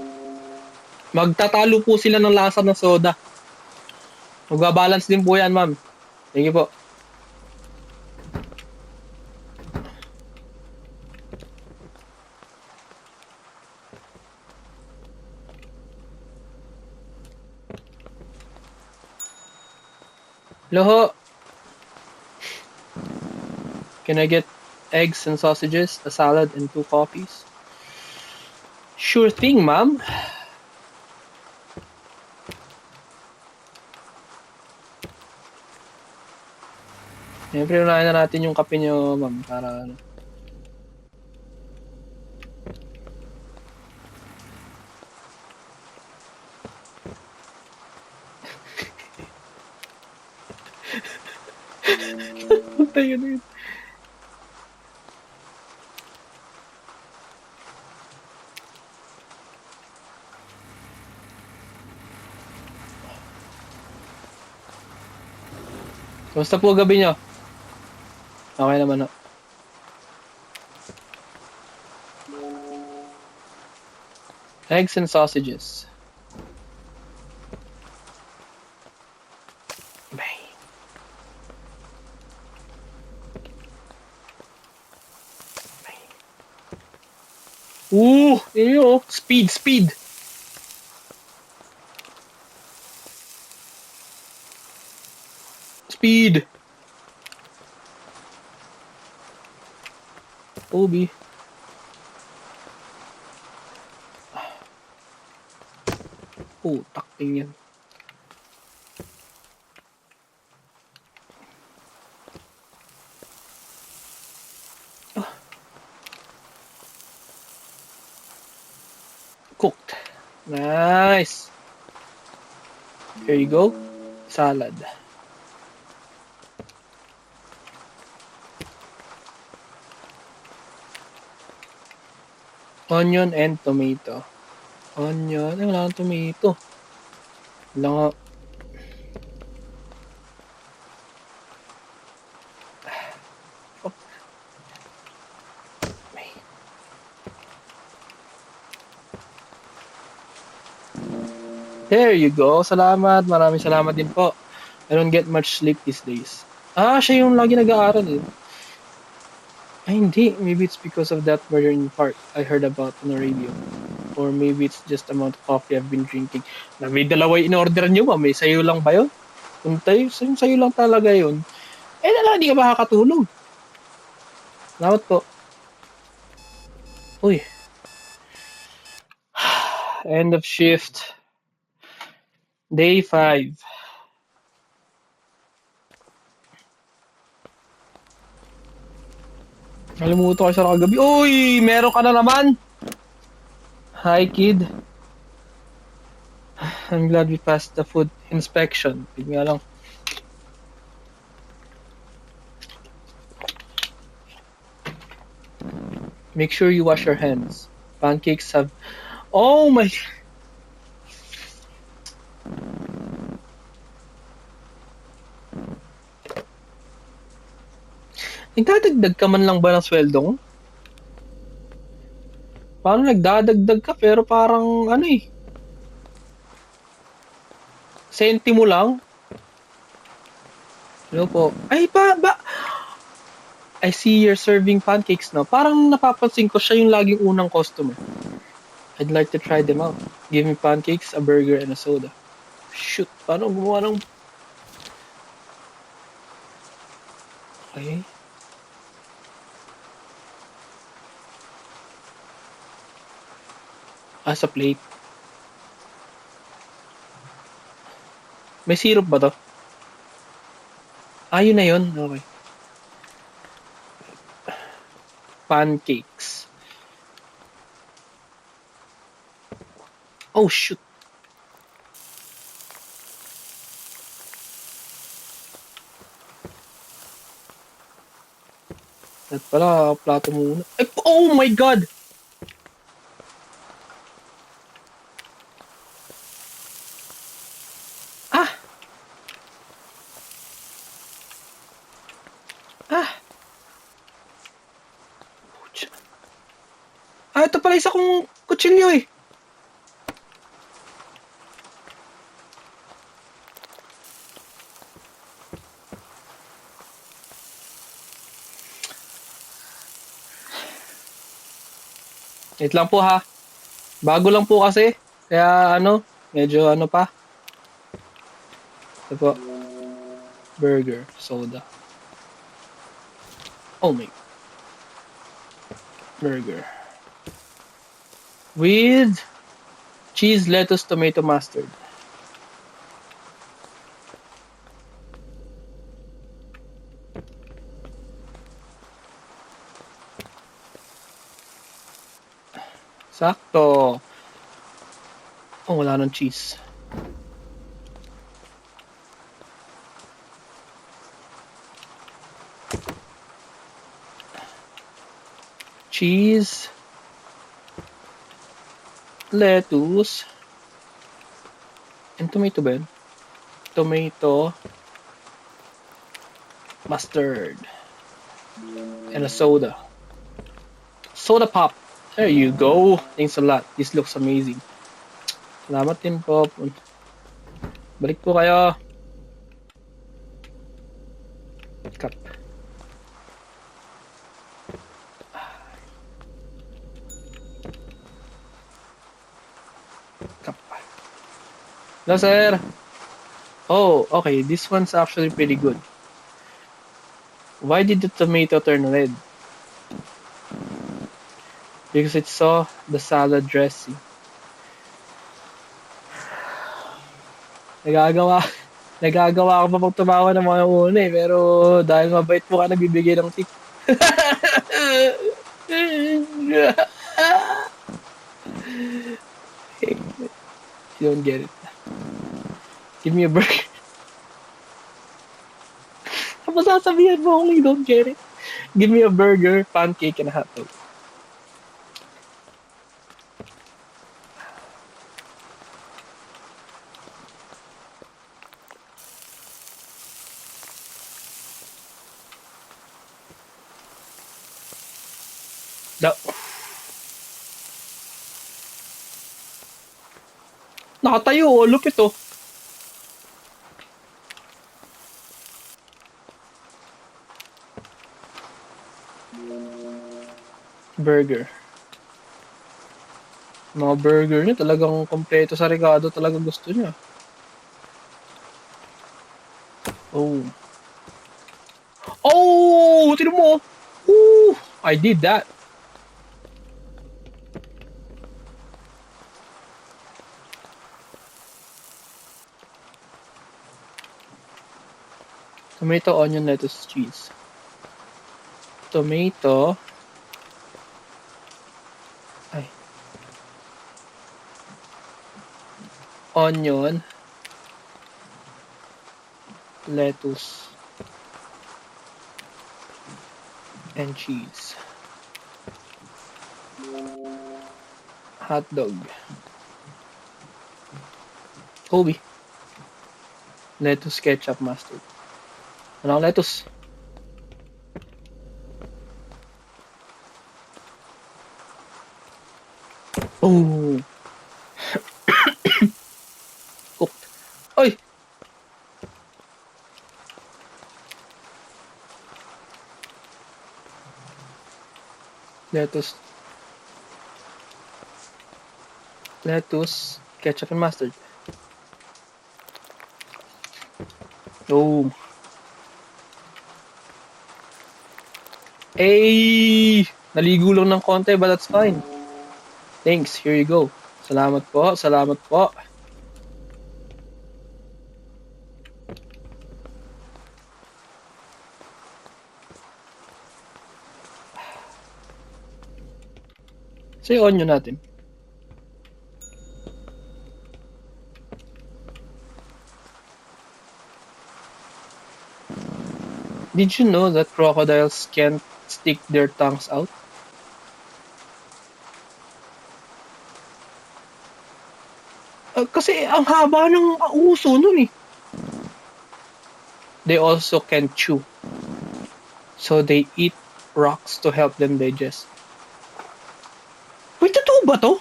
Magtatalo po sila ng lasa ng soda. Magbabalance din po yan, ma'am. Thank you po. Hello ho. Can I get eggs and sausages, a salad, and 2 coffees? Sure thing, ma'am. Siyempre, unahin na natin yung kape nyo, ma'am, para ano. Tayo na yun. Kamusta po gabi nyo? Okay naman ho. Eggs and sausages. Bang. Bang. Ew, speed, speed. Speed. Obi. Takting yan. Cooked. Nice. Here you go. Salad. Onion and tomato. Onion. Ay, wala kang tomato. Wala nga. There you go. Salamat. Maraming salamat din po. I don't get much sleep these days. Siya yung lagi nag-aaral eh. Ay, hindi. Maybe it's because of that murder in park I heard about on the radio. Or maybe it's just the amount of coffee I've been drinking. Na may dalawa in-order nyo ba? May sayo lang ba yun? Kung tayo, sayo lang talaga yun. Hindi ka makakatulog. Salamat po. Uy. End of shift. Day 5. Nalimutan ko siya kagabi. Uy! Meron ka na naman! Hi, kid. I'm glad we passed the food inspection. Tignan lang. Make sure you wash your hands. Pancakes have... Oh my... Nagdadagdag ka man lang ba ng sweldo ko? Paano nagdadagdag ka pero parang ano eh. Sentimo lang? Hello po. Ay ba? I see you're serving pancakes now. Parang napapansin ko siya yung laging unang customer. I'd like to try them out. Give me pancakes, a burger, and a soda. Shoot, paano gumawa ng... Okay. Sa plate. May syrup ba to? Yun na yun. Okay. Pancakes. Oh, shoot. At pala, plato muna. Ay, oh my God! ito pala isa kong kutsilyo eh. Wait lang po ha. Bago lang po kasi. Kaya ano, medyo ano pa. Ito po. Burger, soda. Oh my. Burger. With cheese, lettuce, tomato, mustard. Sakto. Oh, wala nang cheese. Cheese. Lettuce. And tomato ba yun? Tomato. Mustard. And a soda. Soda pop. There you go. Thanks a lot. This looks amazing. Salamat din po. Balik po kayo. Cup. Cup. No, sir. Oh, okay. This one's actually pretty good. Why did the tomato turn red? Because it saw the salad dressing. Nagagawa ko pa pag tumawa ng mga una eh, pero dahil mabait po ka nagbibigay ng tip. You don't get it. Give me a burger. Tapos sasabihan mo kung you don't get it. Give me a burger, pancake, and a hot dog. Nakatayo oh, look ito. Burger. Mga burger niya talagang kompleto sa Ricardo, talagang gusto niya. Oh. Oh, tignan mo. Ooh, I did that. Tomato, onion, lettuce, cheese. Tomato. Ay. Onion. Lettuce. And cheese. Hot dog. Kobe. Lettuce, ketchup, mustard. Ano ang lettuce? Oh. Cooked. Oy! Lettuce. Lettuce, ketchup, and mustard. Oh. Hey! Naligo lang ng konti, but that's fine. Thanks, here you go. Salamat po, salamat po. So yung onion natin. Did you know that crocodiles can't stick their tongues out? Kasi ang haba ng uso nun eh. They also can chew. So they eat rocks to help them digest. ba to?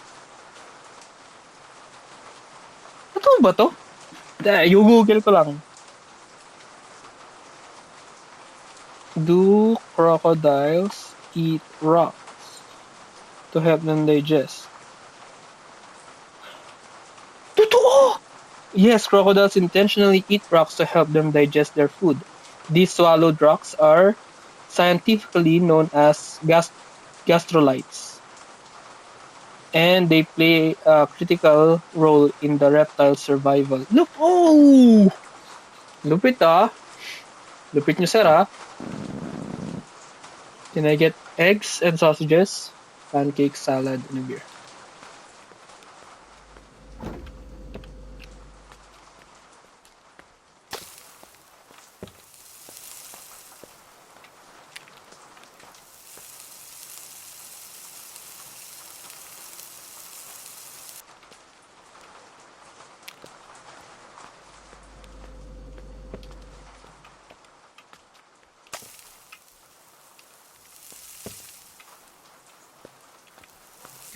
Totoo ba to? I-google ko lang. Do crocodiles eat rocks to help them digest? Totoo! Yes, crocodiles intentionally eat rocks to help them digest their food. These swallowed rocks are scientifically known as gastrolites, and they play a critical role in the reptile survival. Look! Oh! Lupit ah! Lupit nyo, sir ah! Can I get eggs and sausages, pancakes, salad, and a beer?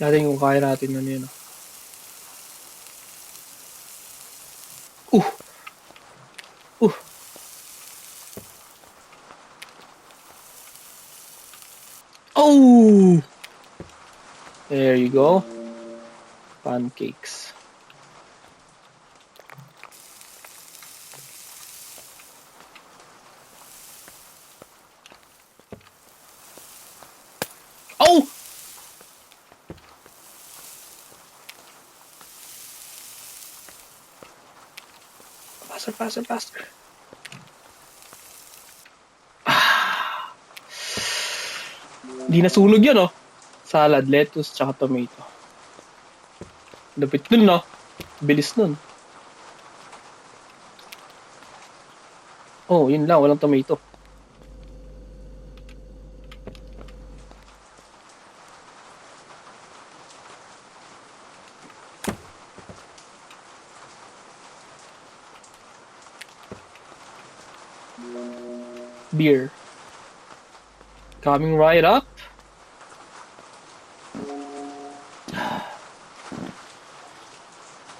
Natin kung kaya natin ano yun. Uh! Uh! Oh! There you go. Pancakes. Oh! Faster, faster, faster. Ah! Di nasunog yun, oh. Salad, lettuce, tsaka tomato. Lapit dun, no? Bilis nun. Oh, yun lang. Walang tomato. Beer. Coming right up.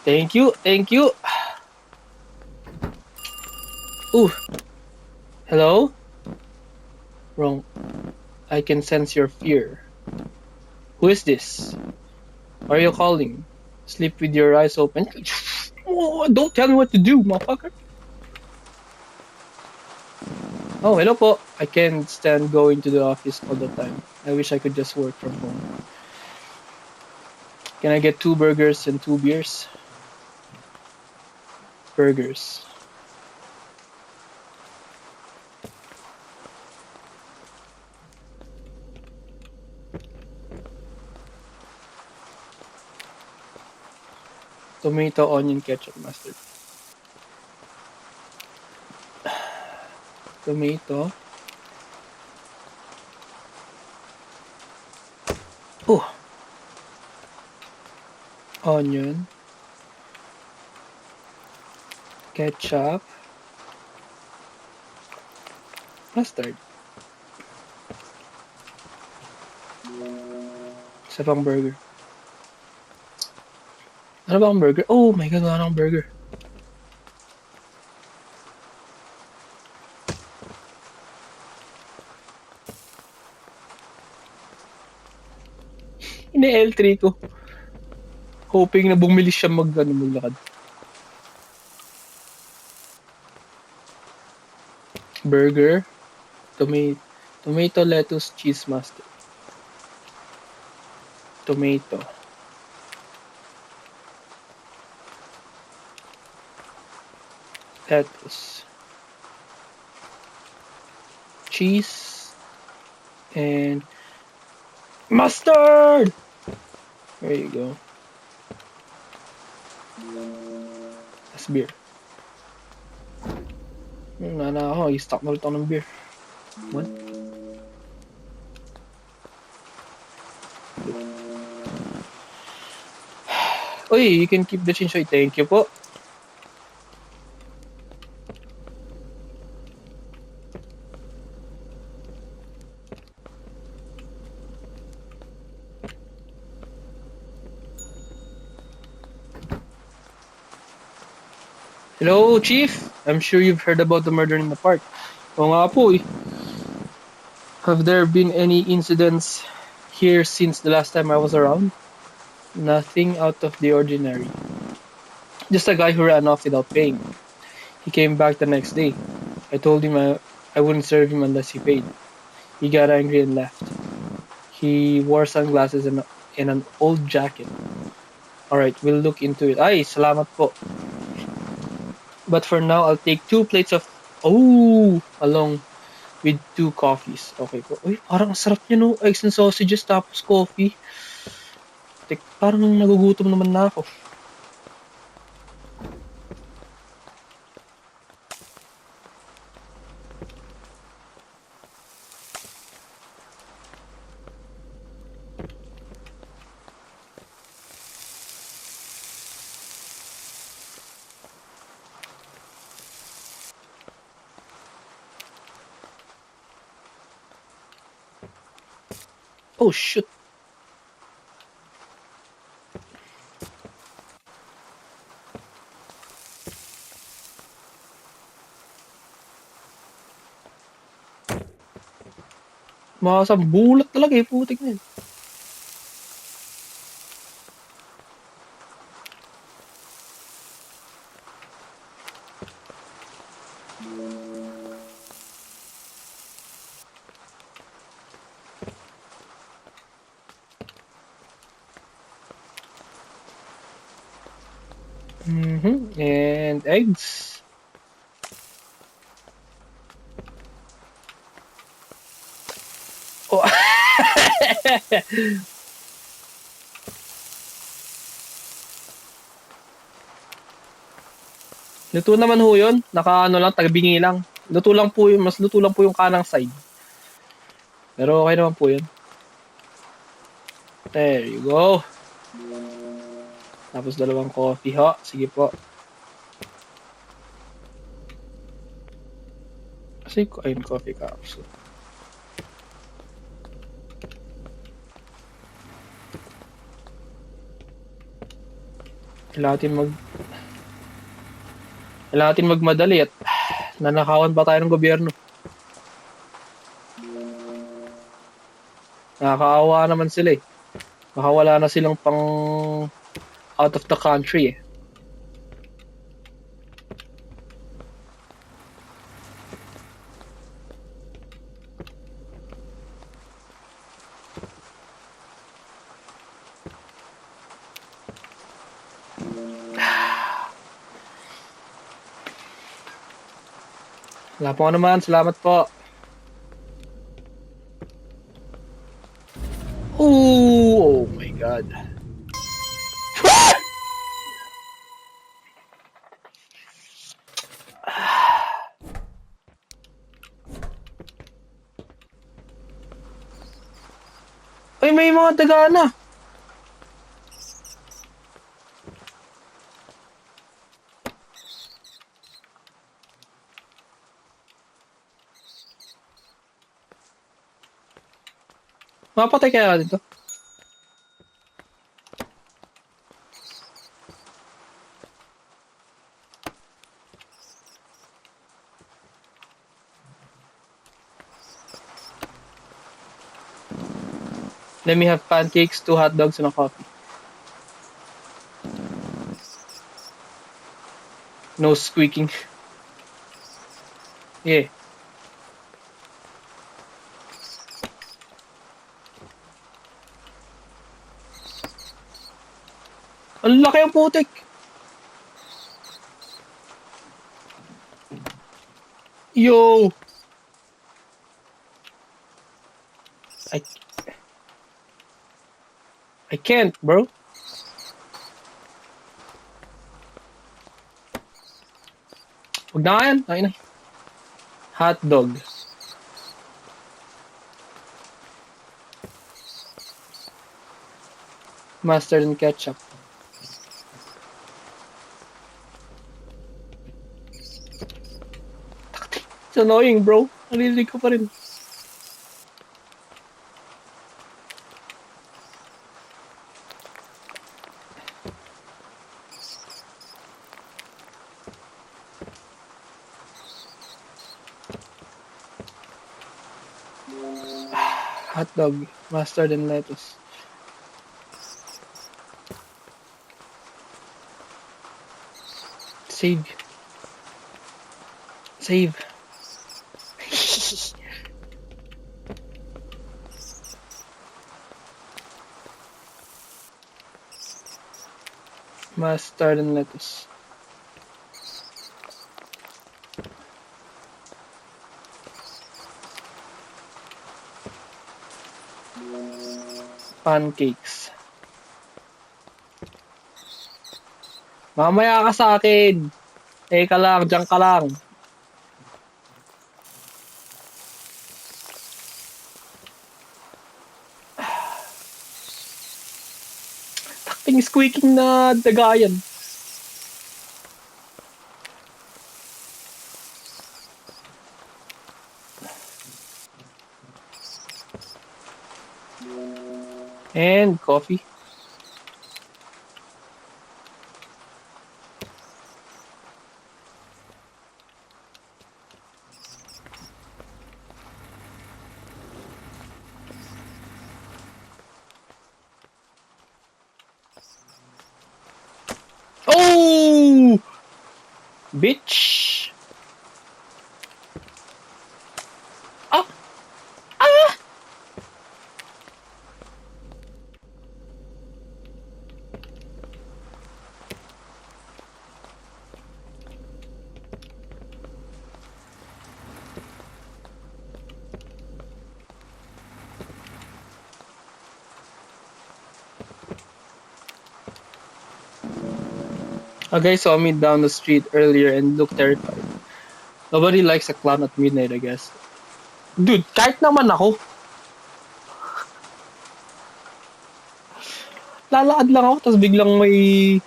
Thank you, thank you. Ooh, hello? Wrong. I can sense your fear. Who is this? Are you calling? Sleep with your eyes open. Oh, don't tell me what to do, motherfucker. Oh, hello po. I can't stand going to the office all the time. I wish I could just work from home. Can I get 2 burgers and 2 beers? Burgers. Tomato, onion, ketchup, mustard. Tomato. Oh, onion, ketchup, mustard. Isa pang burger. Ano ba ang burger? Oh my god, wala akong burger. Ini-L3 ko. Hoping na bumili siya maglakad. Burger, tomato, lettuce, cheese, mustard. Tomato. Lettuce. Cheese. And mustard! There you go. That's beer. Nana ako, i-stock na ulit ako ng beer. What? Uy, you can keep the chinchoy. Thank you po. Hello, Chief. I'm sure you've heard about the murder in the park. Oo nga po eh. Have there been any incidents here since the last time I was around? Nothing out of the ordinary. Just a guy who ran off without paying. He came back the next day. I told him I wouldn't serve him unless he paid. He got angry and left. He wore sunglasses and an old jacket. Alright, we'll look into it. Ay, salamat po. But for now, I'll take 2 plates of... Oh! Along with 2 coffees. Okay po. Uy, parang ang sarap niya no. Eggs and sausages tapos coffee. Parang nagugutom naman na ako. Oh, shoot. Bulat talaga eh, putik na yun. And eggs. Oh. Luto naman ho yun. Naka ano lang, tagbingi lang. Luto lang po yun. Mas luto lang po yung kanang side. Pero okay naman po yun. There you go. Tapos 2 coffee ho. Sige po. Kasi ayun, coffee capsule. Kailangan natin magmadali at nanakawan pa tayo ng gobyerno. Nakakaawa naman sila eh. Baka wala na silang pang out of the country eh. Wala po naman. Salamat po. Oh my God. Ay, may mga daga na. Mapatay kaya dito? Let me have pancakes, 2 hot dogs, and a coffee. No squeaking. Yeah. Ang laki ang putik. Yo. I can't, bro. Huwag na nga yan. Ay na. Hot dog. Mustard and ketchup. It's annoying, bro. Narinig ko pa rin. Hot dog, mustard and lettuce. Save. Save. Mustard and lettuce. Pancakes. Mamaya ka sa akin. Teka lang, diyan ka lang. Takting squeaking na dagayan. And coffee. Oh! Bitch! Ah! Ah! A guy saw me down the street earlier and looked terrified. Nobody likes a clown at midnight, I guess. Dude, kahit naman ako. Lalakad lang ako, tapos biglang may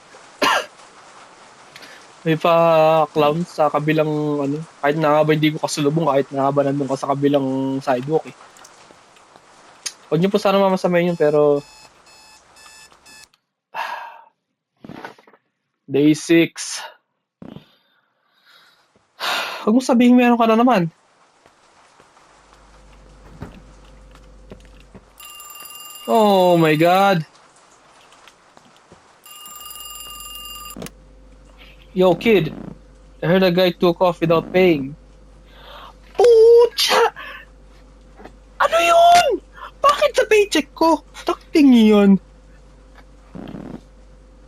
pa clown sa kabilang ano. Kahit na nga ba hindi ko kasulubong, kahit na nga ba nandun ka sa kabilang sidewalk eh. Huwag niyo po sana mamasamayin yun, pero day 6. Huwag mo sabihin meron ka na naman. Oh my god. Yo, kid. I heard a guy took off without paying. Pucha! Ano yun? Bakit sa paycheck ko? Takting yun.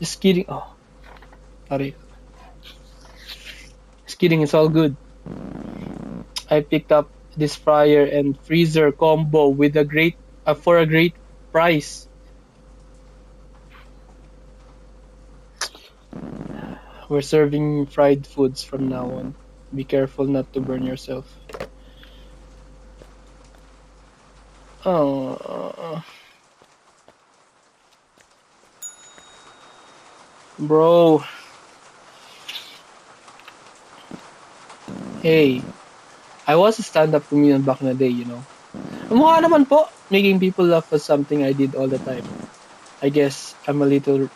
Just kidding. Oh, sorry. Just kidding, it's all good. I picked up this fryer and freezer combo with a great for a great price. We're serving fried foods from now on. Be careful not to burn yourself. Oh, bro. Hey, I was a stand-up comedian back in the day, you know. Mukha naman po. Making people laugh was something I did all the time. I guess I'm a little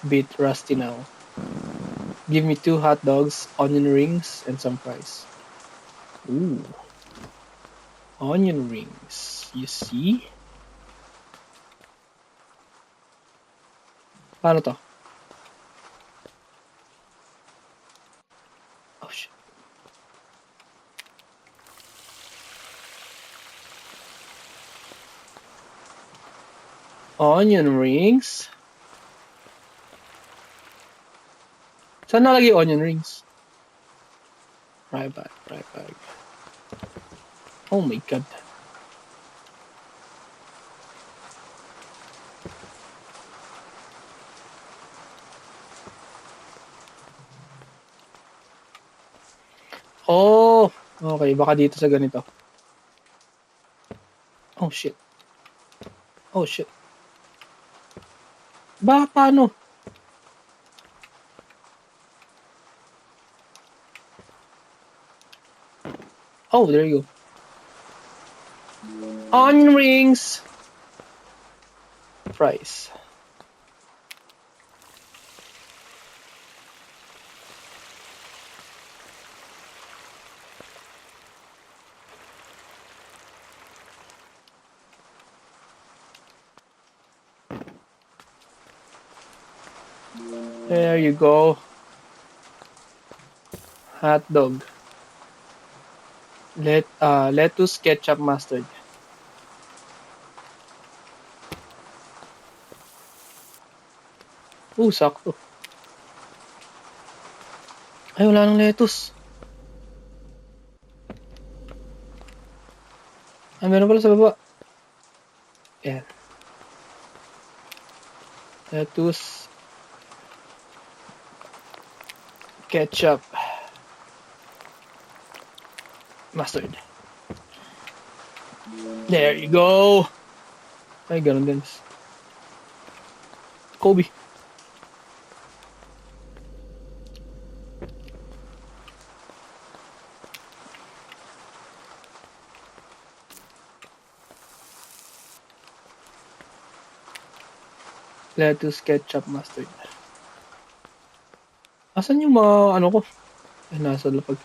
bit rusty now. Give me 2 hot dogs, onion rings, and some fries. Ooh. Onion rings. You see? Paano to? Oh shit. Onion rings? Saan nalagay onion rings? Right back, right back. Oh my god. Oh! Okay, baka dito sa ganito. Oh shit. Oh shit. Paano? Oh, there you go. Onion rings! Fries. There you go. Hot dog. Lettuce, ketchup, mustard. Sakto. Ay, wala nang lettuce. Ay, meron pala sa baba. Yan. Lettuce, ketchup, mustard. There you go. Ay, ganun din. Kobe. Lettuce, ketchup, mustard. Asan yung mga ano ko? Ay, nasa lapag.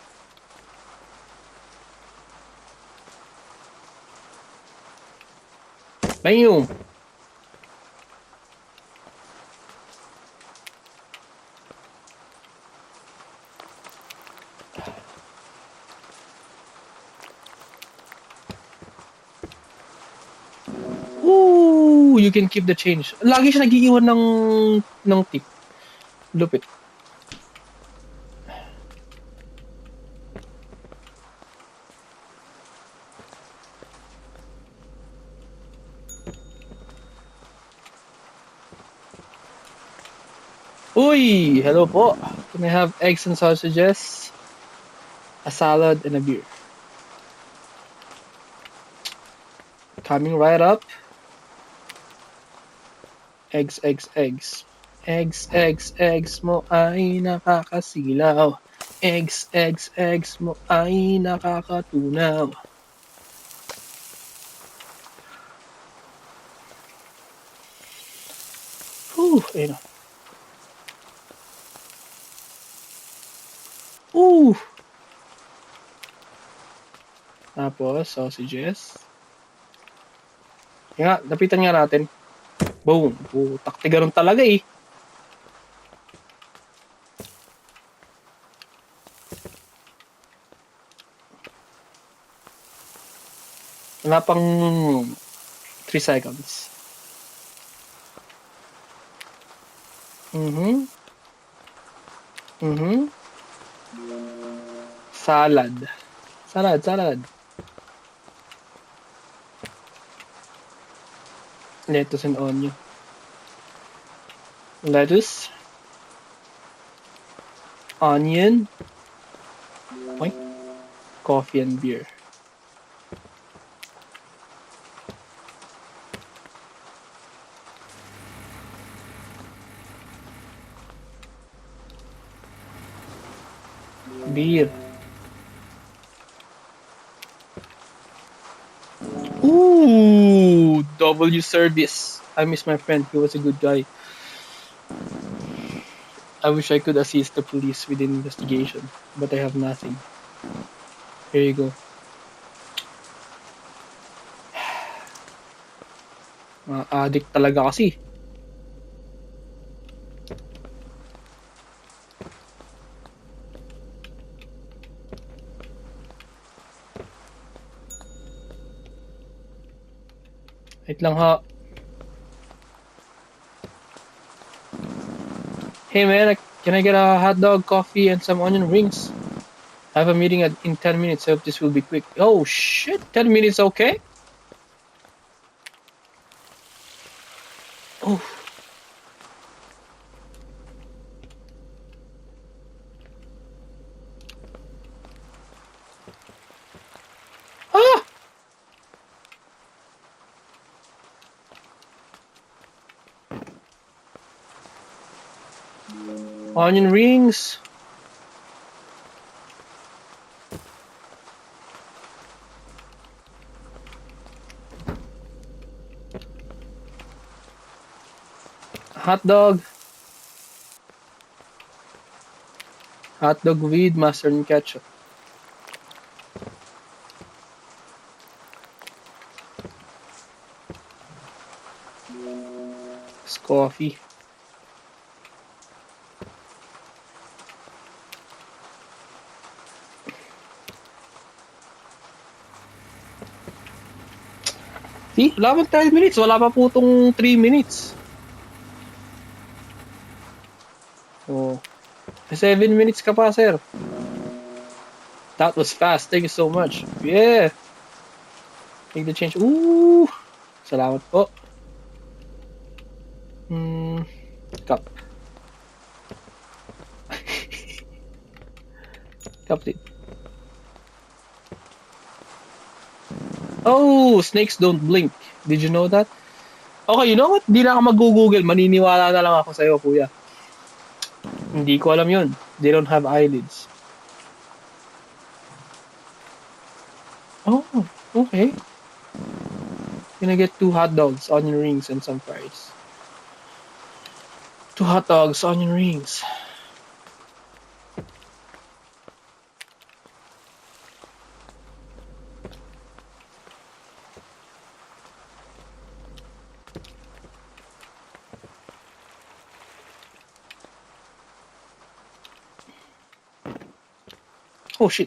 Bam! Ooh, you can keep the change. Lagi siya nag-iiwan ng tip. Lupit. Uy! Hello po. Can I have eggs and sausages? A salad and a beer. Coming right up. Eggs, eggs, eggs. Eggs, eggs, eggs mo ay nakakasilaw. Eggs, eggs, eggs mo ay nakakatunaw. Ayun na. Tapos, sausages. Nga, lapitan nga natin. Boom. Takti ganun talaga eh. Wala pang 3 seconds. Salad. Salad. Lettuce and onion. Lettuce. Onion. Oink. Coffee and beer. Beer. Ooh, W service. I miss my friend. He was a good guy. I wish I could assist the police with the investigation, but I have nothing. Here you go. Mga addict talaga kasi. Wait lang ha. Hey man, can I get a hot dog, coffee, and some onion rings? I have a meeting in 10 minutes. I hope this will be quick. Oh shit, 10 minutes okay? Oh. Ah! Onion rings. Hot dog. Hot dog with mustard and ketchup. It's coffee. See? Wala pang 10 minutes. Wala pa po itong 3 minutes. Oh. 7 minutes ka pa, sir. That was fast. Thank you so much. Yeah. Take the change. Ooh. Salamat po. Cup. Cup it. Oh, snakes don't blink. Did you know that? Okay, you know what? Di na ako mag-google. Maniniwala na lang ako sa'yo, kuya. Hindi ko alam yun. They don't have eyelids. Oh, okay. Gonna get 2 hot dogs, onion rings, and some fries. 2 hot dogs, onion rings. Oh shit.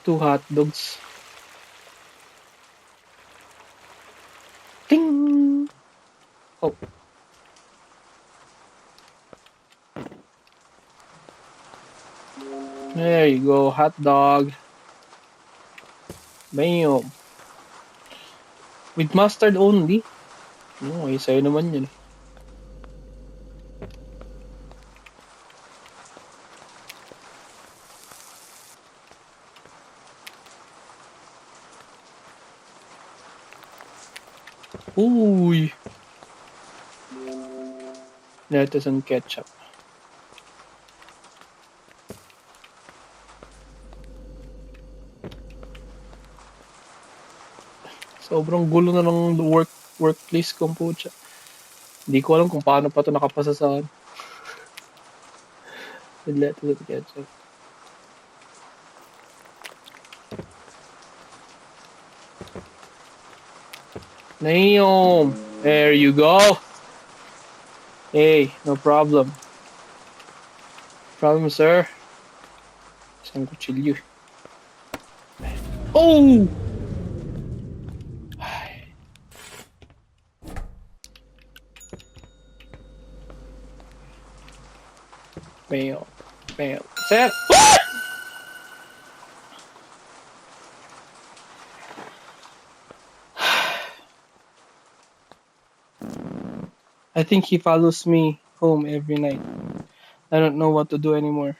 Two hot dogs. Ding! Oh. There you go, hot dog. Bam. With mustard only? No, ay sa'yo naman yun. Uy. Lettuce and ketchup. Sobrang gulo na ng workplace kombucha. Hindi ko alam kung paano pa ito nakapasa sa with lettuce and ketchup. Damn. There you go. Hey, no problem. Problem, sir. Isang kutsilyo. Oh! Bam. Bam. Sir! I think he follows me home every night. I don't know what to do anymore.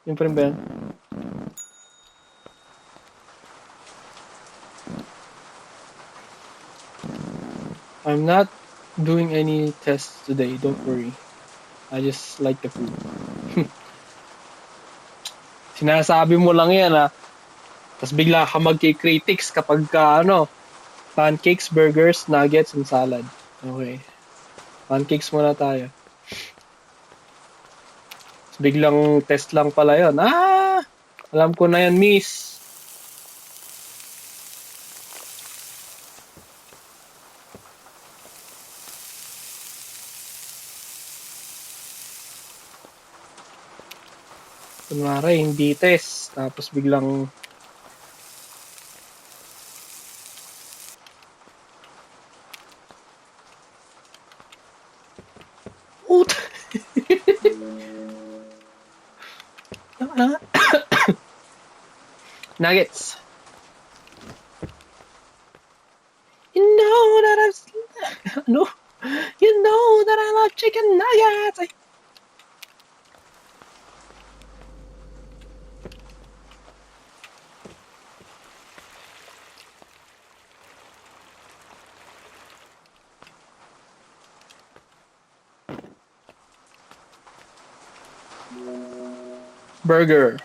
Yun pa rin ba yan? I'm not doing any tests today, don't worry. I just like the food. Sinasabi mo lang yan ha. Tapos bigla ka magki-critics kapag ka pancakes, burgers, nuggets, and salad. Okay. Pancakes muna tayo. Tapos biglang test lang pala yun. Ah! Alam ko na yan, miss. Kunwari, hindi test. Tapos biglang Oot! Nuggets. You know that no. You know that I love chicken nuggets. Burger.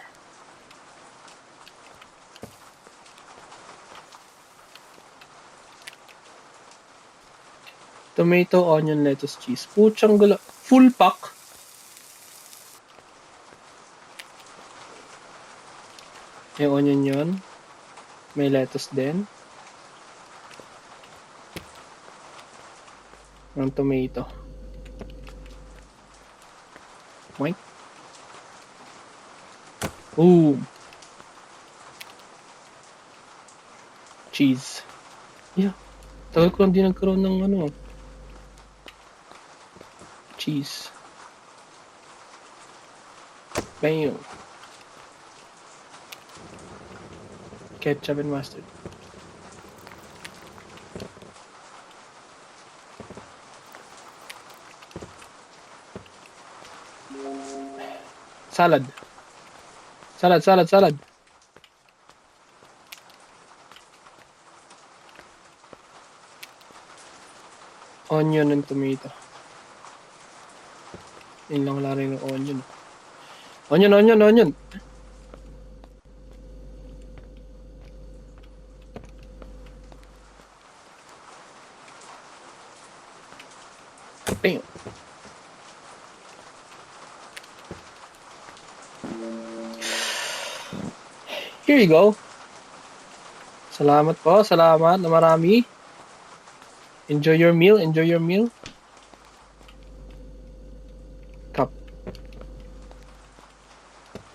Tomato, onion, lettuce, cheese. Puchang gula. Full pack. May onion yun. May lettuce din. Ang tomato. Wait. Ooh. Cheese. Yeah. Tagal ko lang din nagkaroon ng ano. Cheese. Bam. Ketchup and mustard. Salad. Salad. Onion and tomato. Yun lang wala rin yung onion. Onion. Bam. Here you go. Salamat po. Salamat na marami. Enjoy your meal.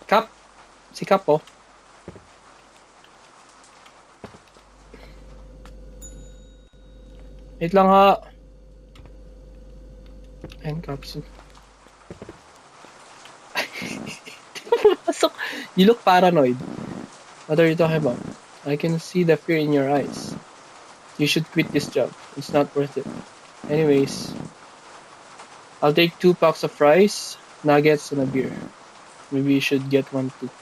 Cup. Si Cup po. Wait lang ha. And cups. You look paranoid. What are you talking about? I can see the fear in your eyes. You should quit this job. It's not worth it. Anyways, I'll take 2 packs of fries, nuggets, and a beer. Maybe you should get one too.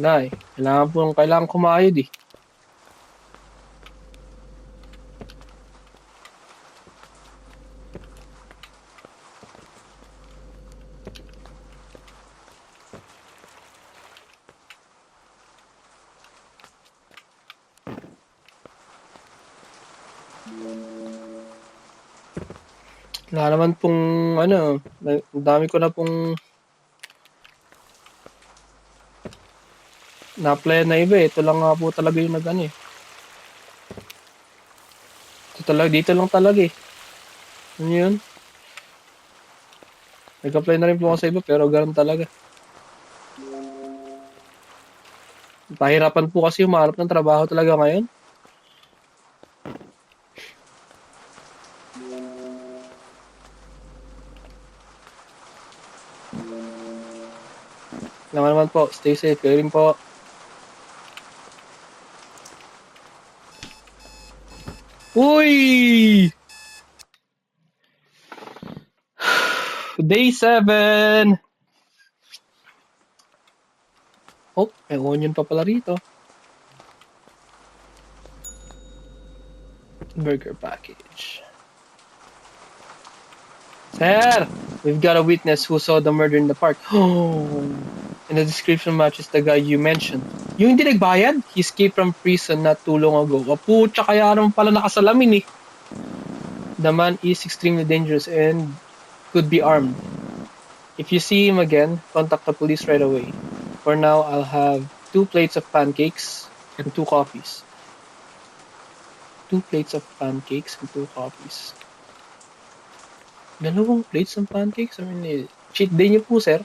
Wala eh. Kailangan kumayod eh. Wala naman pong ano, ang dami ko na pong na-apply na iba eh. Ito lang nga po talaga yung nag-ano eh. Dito lang talaga eh. Ano yun? Nag-apply na rin po ako sa iba pero ganun talaga. Pahirapan po kasi humanap ng trabaho talaga ngayon. Naman po, stay safe. Kayo rin po. Uy! Day 7! Oh, may onion pa pala rito. Burger package. Sir! We've got a witness who saw the murder in the park. Oh! And the description matches the guy you mentioned. Yung hindi nagbayad? He escaped from prison not too long ago. Pucha, kaya naman pala nakasalamin eh. The man is extremely dangerous and could be armed. If you see him again, contact the police right away. For now, I'll have 2 plates of pancakes and 2 coffees. 2 plates of pancakes and 2 coffees. 2 plates ng pancakes? I mean, cheat day niyo po, sir.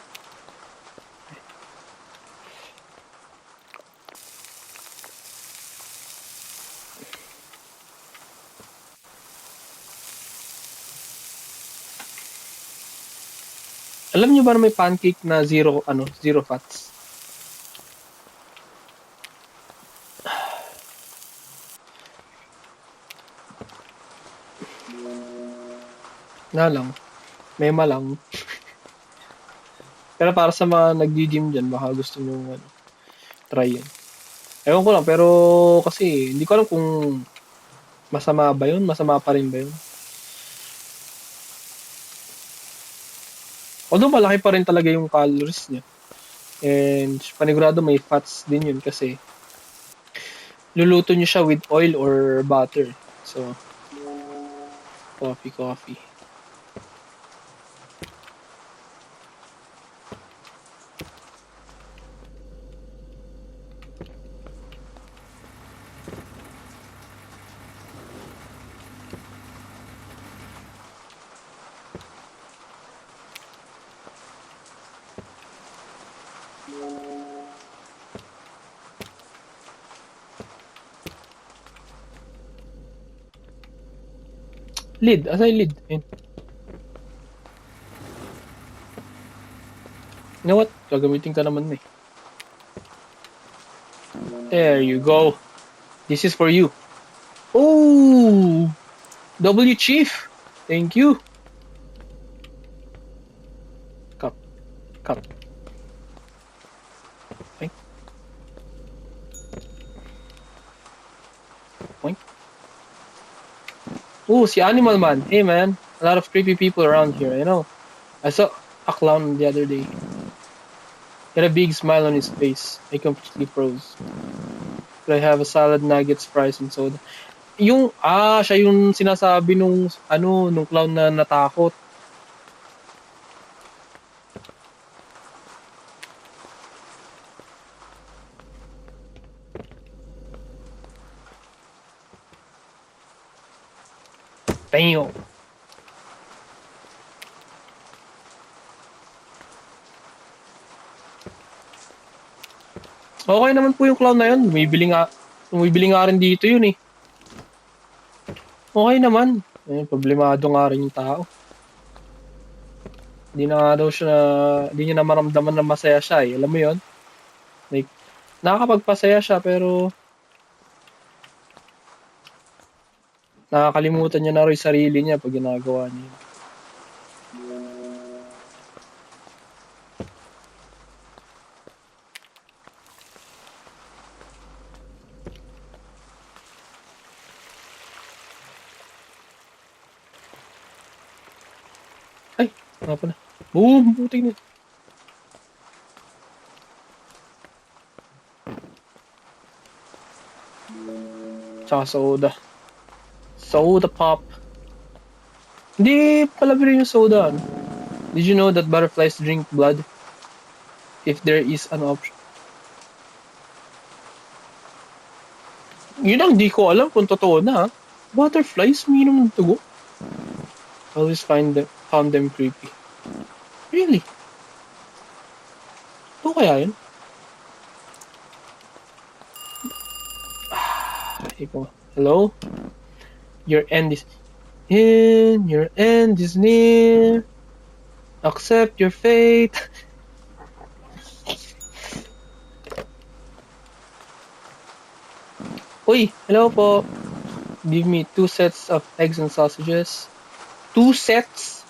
Alam niyo ba na may pancake na zero fats? Na lang. May malang. Pero para sa mga nag-gym dyan, baka gusto nyo try yun. Ewan ko lang, pero kasi hindi ko alam kung masama ba yun, masama pa rin ba yun. Although malaki pa rin talaga yung calories niya. And panigurado may fats din yun kasi luluto nyo siya with oil or butter. So, Coffee. Lid, asa yung lid? Ayun. You know what? Gagamitin ka naman eh. There you go. This is for you. Oh! W Chief! Thank you. Cup. Point. Point. Oh, si Animal Man. Hey man, a lot of creepy people around here, you know. I saw a clown the other day. He had a big smile on his face. I completely froze. Could I have a salad, nuggets, fries, and soda? Siya yung sinasabi nung clown na natakot. Damn. Okay naman po yung clown na yun. Bumibili nga rin dito yun eh. Okay naman. Problemado nga rin yung tao. Hindi niya na maramdaman na masaya siya eh. Alam mo yun? Like, nakakapagpasaya siya pero nakakalimutan niya na rin yung sarili niya pag ginagawa niya. Ay, nga pala. Boom! Putik na. Tsaka soda. Soda pop. Hindi pala biro yung soda. Ano? Did you know that butterflies drink blood? If there is an option. Yun ang di ko alam kung totoo na. Butterflies, umiinom ng dugo. I always found them creepy. Really? Ito kaya yun? Hello? Your end is near. Accept your fate. Uy, hello po. Give me 2 sets of eggs and sausages. 2 sets?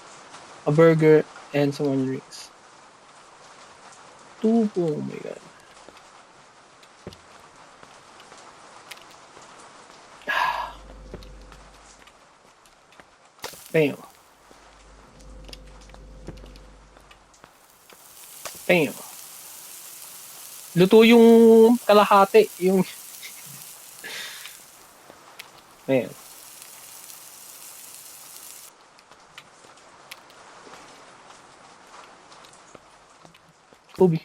A burger and some onion rings. 2 po, oh my god. Bam. Bam. Luto yung kalahati. Man. Kobe.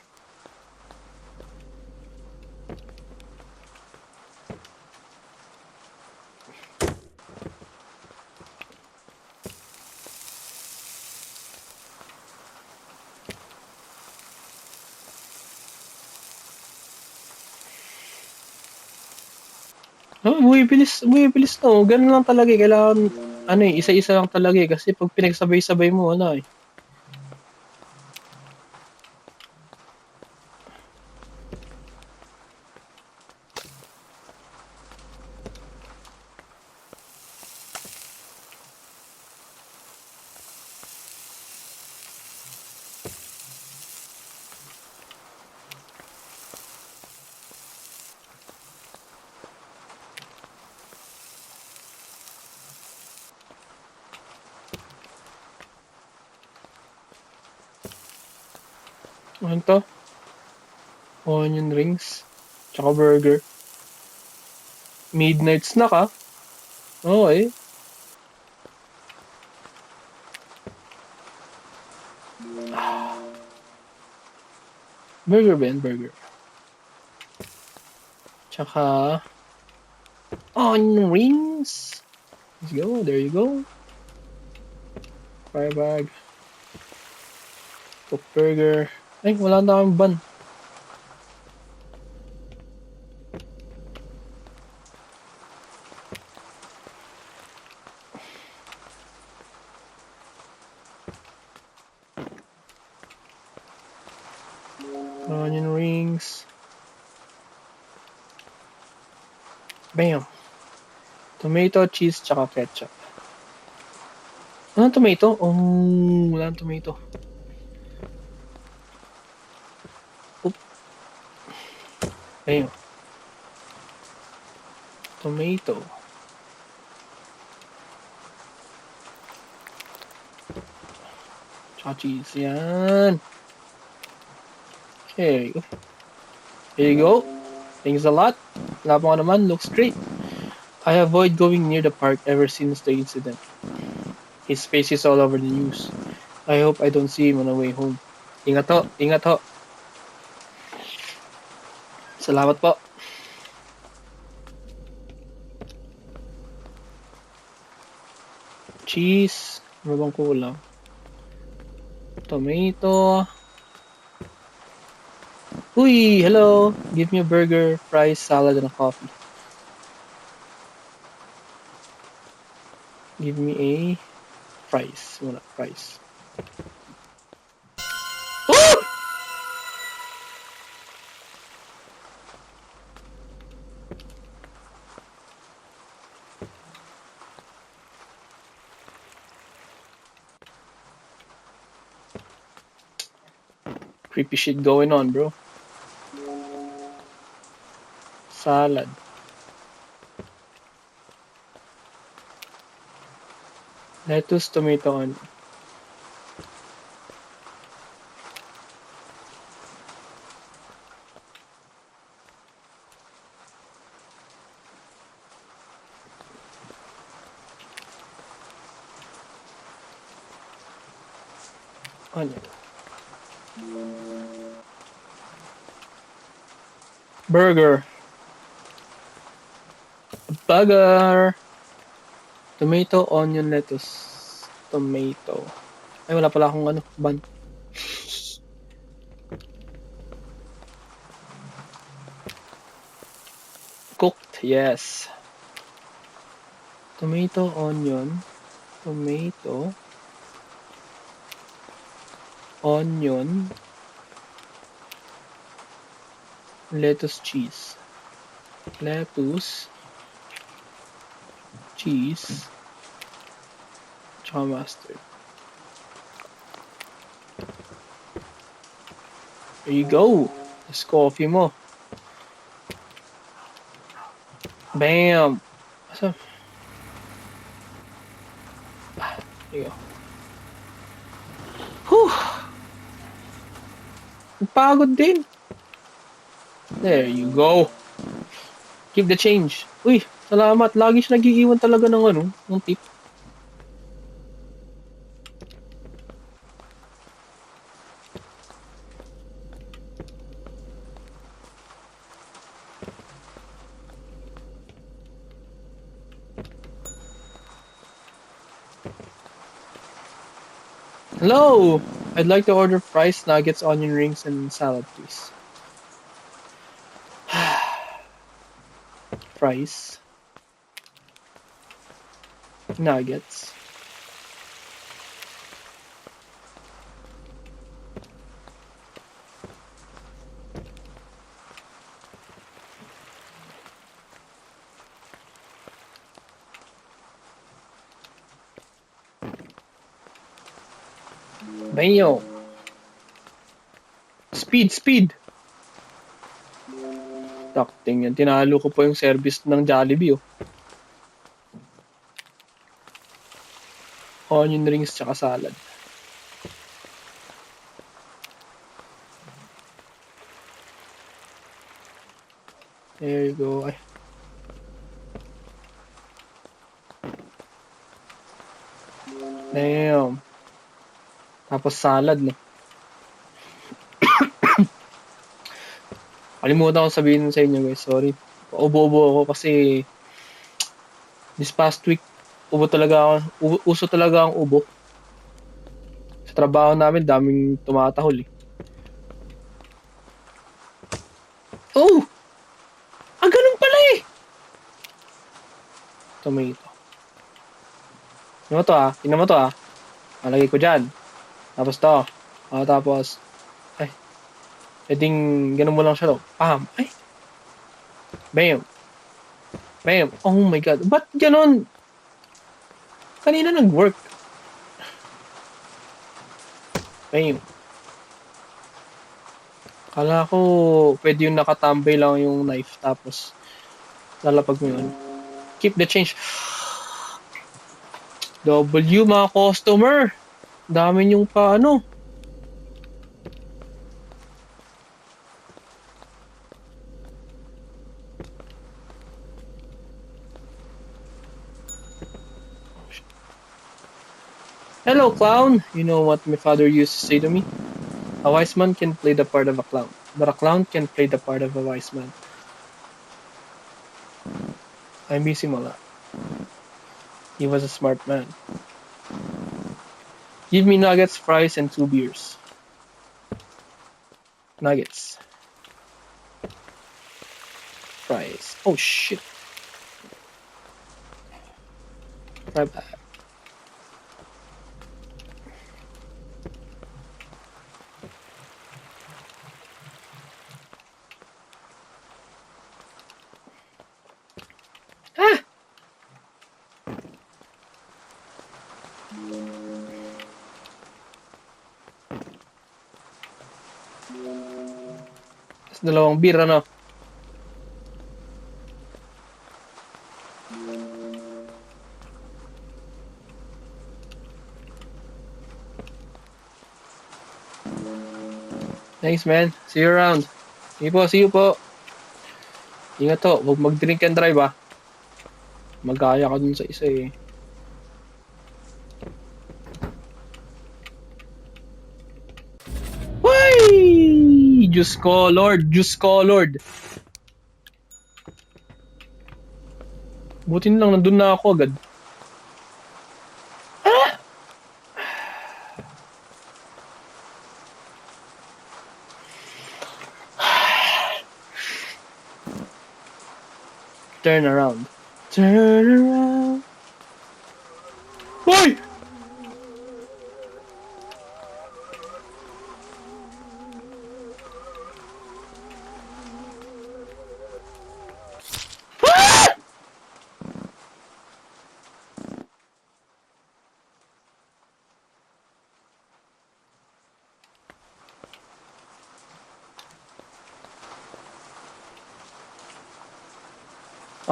Bumibilis na oh. Ganun lang talaga eh. Kailangan, isa-isa lang talaga eh. Kasi pag pinagsabay-sabay mo, Ano to? Onion rings. Tsaka burger. Midnight snack ah. Okay. Burger Ben, burger. Tsaka, onion rings. Let's go, there you go. Fire bag. Cook burger. Ay, wala na akong bun. Onion rings. Bam. Tomato, cheese, tsaka ketchup. Walang tomato? Oh, walang tomato. Oop. Bam. Tomato. Tsaka cheese. Yan. Okay. Here you go. Thanks a lot. Wala pa naman. Looks great. I avoid going near the park ever since the incident. His face is all over the news. I hope I don't see him on the way home. Ingat ho. Ingat ho. Salamat po. Cheese. Ano bang kulang? Tomato. Uy, hello. Give me a burger, fries, salad, and a coffee. Give me a fries. Wala, fries. Oh! Creepy shit going on, bro. Salad. Lettuce, tomato, onion. Onion. Burger. Burger. Tomato, onion, lettuce. Tomato. Ay, wala pala akong ano, bun. Cooked, yes. Tomato, onion. Tomato. Onion. Lettuce, cheese. Lettuce. Cheese. Tsaka mustard. There you go. This coffee mo. Bam! Asa? There you go. Whew! Pagod din. There you go. Keep the change. Uy, salamat. Lagi siya nag-iiwan talaga ng ano, ng tip. Hello! I'd like to order fries, nuggets, onion rings, and salad, please. Fries. Nuggets. Bam! Speed, speed! Takting yan. Tinalo ko po yung service ng Jollibee, oh. Onion rings tsaka salad. There you go. Ay. Damn. Tapos salad, no? Kalimutan ko sabihin sa inyo, guys. Sorry. Ubo-ubo ako kasi this past week, ubo talaga ako. Uso talaga ang ubo. Sa trabaho namin, daming tumatahol, eh. Oh! Ganun pala, eh! Tomato. Tingnan mo to, ah. Tingnan mo to, ah. Malagay ko dyan. Tapos to. Tapos, ay. Pwedeng, ganun mo lang siya, to. Pam. Ay. Bam. Bam. Oh my God. Ba't ganun? Kanina nag-work. Bam. Kala ko, pwede yung nakatambay lang yung knife. Tapos, lalapag mo yun. Keep the change. W, mga customer. Dami yung paano. Hello, clown. You know what my father used to say to me? A wise man can play the part of a clown, but a clown can play the part of a wise man. I miss him a lot. He was a smart man. Give me nuggets, fries, and 2 beers. Nuggets. Fries. Oh shit. Right back. Ah! Tapos dalawang beer, ano? Thanks, man. See you around. See you po. Ingat to. Huwag mag-drink and drive, ah. Magaya ka dun sa isa, eh. Why? Diyos ko, Lord. Diyos ko, Lord. Buti na lang, nandun na ako agad. Ah! Turn around. Turn around. Hoy!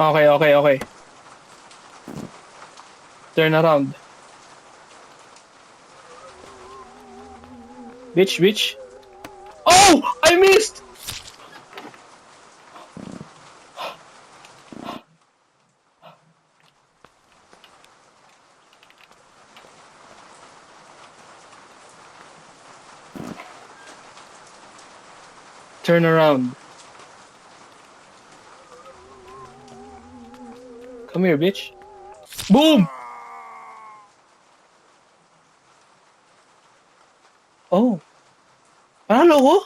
Ah! Okay. Turn around. Bitch. Oh! I missed! Turn around. Come here, bitch. Boom! Oh. Panalo ko?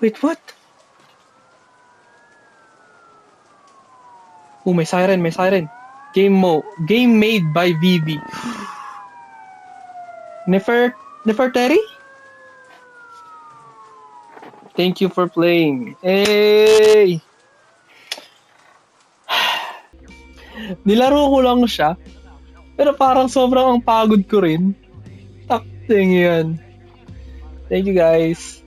Wait, what? Oh, may siren. Game made by VV. Nefertari? Thank you for playing. Hey! Nilaro ko lang siya. Pero parang sobrang ang pagod ko rin. Takting yan. Thank you, guys.